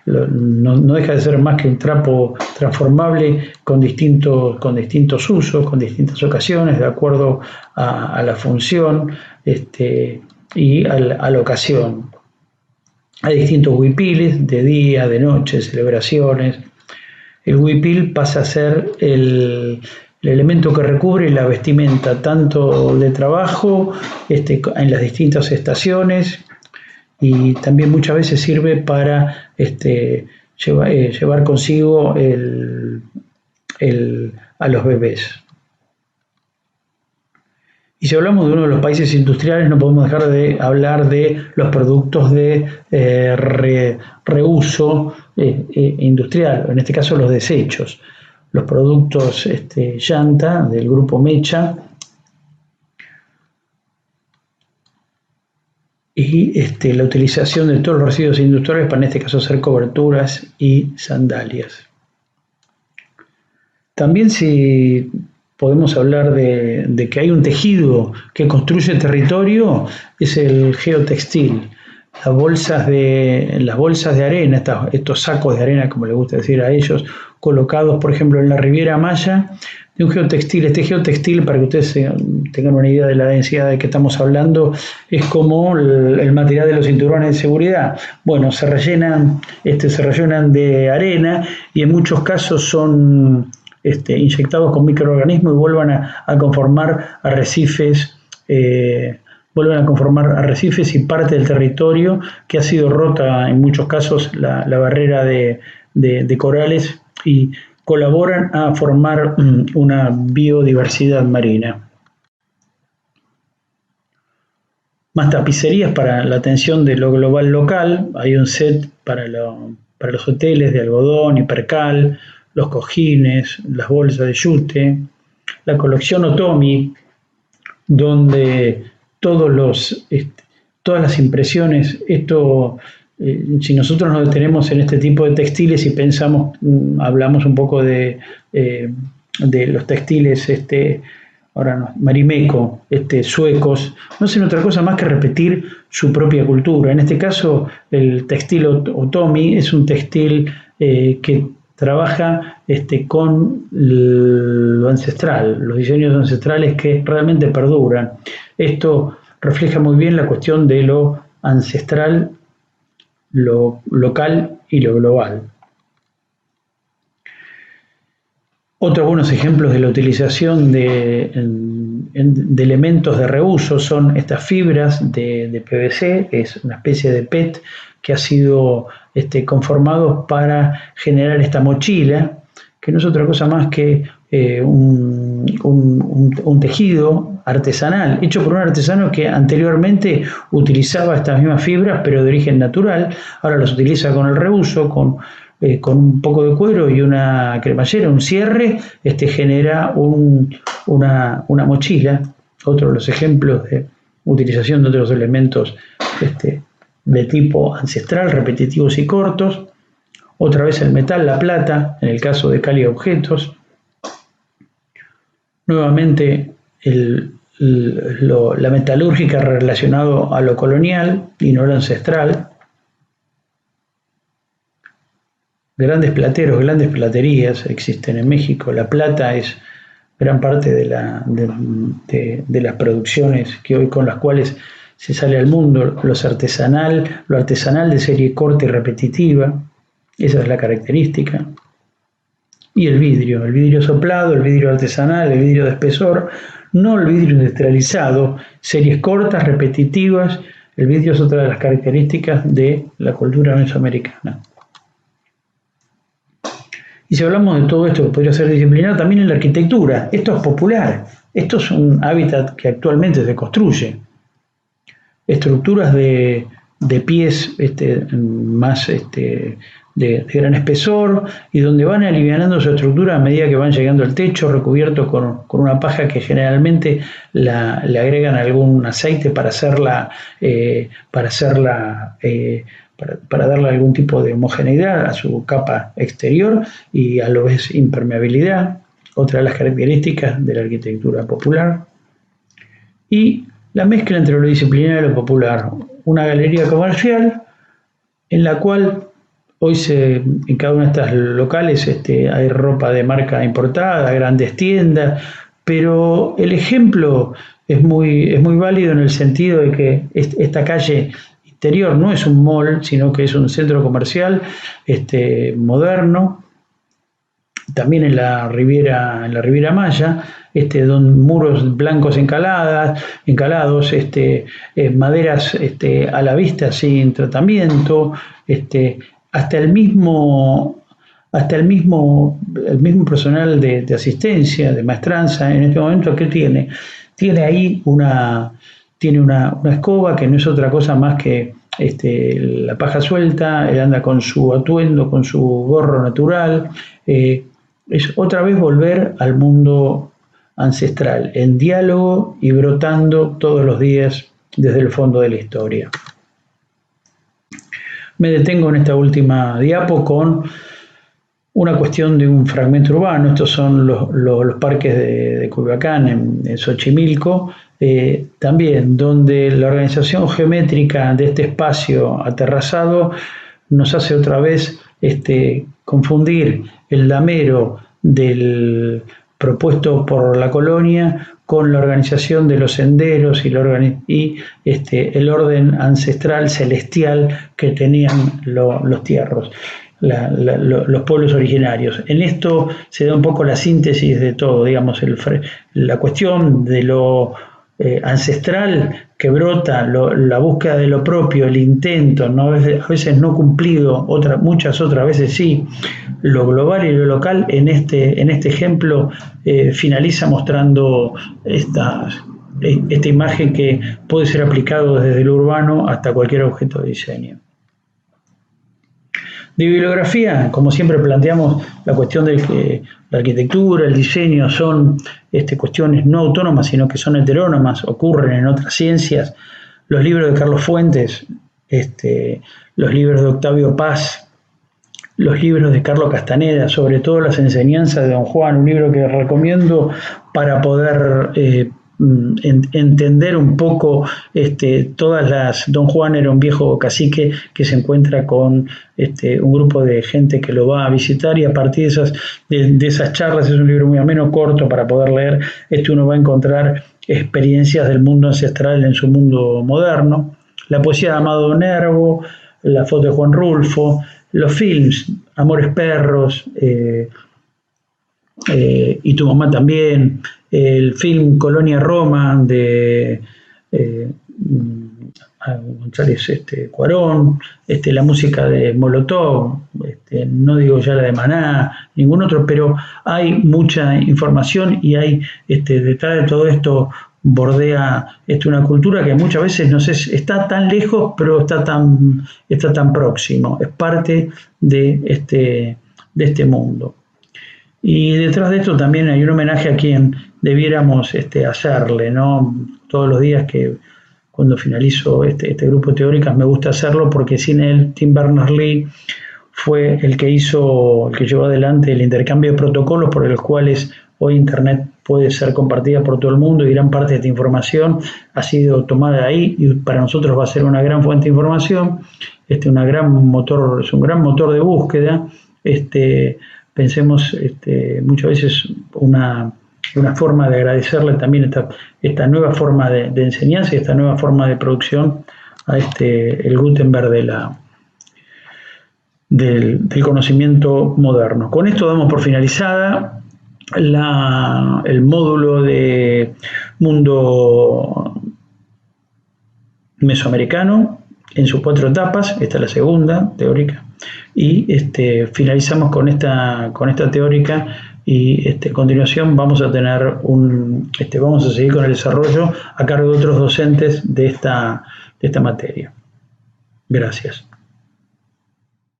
no deja de ser más que un trapo transformable con distintos usos, con distintas ocasiones, de acuerdo a la función y a la ocasión. Hay distintos huipiles, de día, de noche, celebraciones. El huipil pasa a ser el elemento que recubre la vestimenta, tanto de trabajo, en las distintas estaciones, y también muchas veces sirve para llevar consigo a los bebés. Y si hablamos de uno de los países industriales, no podemos dejar de hablar de los productos de reuso industrial, en este caso los desechos, los productos llanta del grupo Mecha, y la utilización de todos los residuos industriales para, en este caso, hacer coberturas y sandalias. También, si podemos hablar de que hay un tejido que construye territorio, es el geotextil. Las bolsas de arena, estos sacos de arena, como les gusta decir a ellos, colocados, por ejemplo, en la Riviera Maya, de un geotextil. Este geotextil, para que ustedes tengan una idea de la densidad de que estamos hablando, es como el material de los cinturones de seguridad. Bueno, se rellenan de arena y en muchos casos son inyectados con microorganismos y vuelvan a conformar arrecifes. Vuelven a conformar arrecifes y parte del territorio que ha sido rota en muchos casos la barrera de corales y colaboran a formar una biodiversidad marina. Más tapicerías para la atención de lo global local. Hay un set para los hoteles de algodón y percal, los cojines, las bolsas de yute, la colección Otomi, donde todas las impresiones, si nosotros nos detenemos en este tipo de textiles y pensamos, hablamos un poco de los textiles, Marimekko, suecos, no hacen otra cosa más que repetir su propia cultura. En este caso, el textil Otomi es un textil que trabaja con lo ancestral, los diseños ancestrales que realmente perduran. Esto refleja muy bien la cuestión de lo ancestral, lo local y lo global. Otros buenos ejemplos de la utilización de elementos de reuso son estas fibras de PVC, que es una especie de PET que ha sido conformado para generar esta mochila, que no es otra cosa más que un tejido artesanal, hecho por un artesano que anteriormente utilizaba estas mismas fibras, pero de origen natural. Ahora las utiliza con el reuso, con un poco de cuero y una cremallera, un cierre, genera una mochila. Otro de los ejemplos de utilización de otros elementos de tipo ancestral, repetitivos y cortos. Otra vez el metal, la plata, en el caso de cálidos objetos. Nuevamente la metalúrgica relacionado a lo colonial y no lo ancestral. Grandes plateros, grandes platerías existen en México. La plata es gran parte de las producciones con las cuales se sale al mundo. Lo artesanal de serie corta y repetitiva. Esa es la característica. Y el vidrio soplado, el vidrio artesanal, el vidrio de espesor, no el vidrio industrializado, series cortas, repetitivas. El vidrio es otra de las características de la cultura mesoamericana. Y si hablamos de todo esto que podría ser disciplinar, también en la arquitectura, esto es popular, esto es un hábitat que actualmente se construye. Estructuras de pies más de gran espesor y donde van alivianando su estructura a medida que van llegando al techo, recubiertos con una paja que generalmente le agregan algún aceite para darle algún tipo de homogeneidad a su capa exterior y a la vez impermeabilidad, otra de las características de la arquitectura popular. Y la mezcla entre lo disciplinario y lo popular, una galería comercial en la cual hoy en cada uno de estos locales hay ropa de marca importada, grandes tiendas, pero el ejemplo es muy válido en el sentido de que esta calle interior no es un mall, sino que es un centro comercial moderno, también en la Riviera Maya, don muros blancos encalados, maderas a la vista sin tratamiento, hasta el mismo personal de asistencia, de maestranza, en este momento, ¿qué tiene? Tiene ahí una escoba que no es otra cosa más que la paja suelta. Él anda con su atuendo, con su gorro natural. Es otra vez volver al mundo ancestral, en diálogo y brotando todos los días desde el fondo de la historia. Me detengo en esta última diapo con una cuestión de un fragmento urbano. Estos son los parques de Culhuacán, en Xochimilco, también donde la organización geométrica de este espacio aterrazado nos hace otra vez confundir el damero del propuesto por la colonia con la organización de los senderos y el orden ancestral celestial que tenían los tierros, los pueblos originarios. En esto se da un poco la síntesis de todo, digamos, la cuestión de lo ancestral que brota, la búsqueda de lo propio, el intento, ¿no? A veces no cumplido, muchas otras veces sí, lo global y lo local en este ejemplo finaliza mostrando esta imagen que puede ser aplicado desde lo urbano hasta cualquier objeto de diseño. De bibliografía, como siempre planteamos, la cuestión de que la arquitectura, el diseño son cuestiones no autónomas, sino que son heterónomas, ocurren en otras ciencias. Los libros de Carlos Fuentes, los libros de Octavio Paz, los libros de Carlos Castaneda, sobre todo las enseñanzas de Don Juan, un libro que recomiendo para poder entender un poco todas las... Don Juan era un viejo cacique que se encuentra con un grupo de gente que lo va a visitar, y a partir de esas charlas, es un libro muy ameno, corto para poder leer, uno va a encontrar experiencias del mundo ancestral en su mundo moderno. La poesía de Amado Nervo, la foto de Juan Rulfo, los films, Amores Perros, y tu mamá también, el film Colonia Roma de González Cuarón, la música de Molotov, no digo ya la de Maná, ningún otro, pero hay mucha información y hay detrás de todo esto bordea una cultura que muchas veces no sé, está tan lejos, pero está tan próximo, es parte de este mundo. Y detrás de esto también hay un homenaje a quien debiéramos hacerle, ¿no? Todos los días que cuando finalizo este grupo de teóricas me gusta hacerlo, porque sin él, Tim Berners-Lee fue el que llevó adelante el intercambio de protocolos por los cuales hoy Internet puede ser compartida por todo el mundo, y gran parte de esta información ha sido tomada de ahí, y para nosotros va a ser una gran fuente de información, es un gran motor de búsqueda. Pensemos muchas veces una forma de agradecerle también esta nueva forma de enseñanza y esta nueva forma de producción a el Gutenberg del conocimiento moderno. Con esto damos por finalizada el módulo de mundo mesoamericano en sus 4 etapas. Esta es la segunda teórica, y finalizamos con esta teórica, y a continuación vamos a tener vamos a seguir con el desarrollo a cargo de otros docentes de esta materia. Gracias.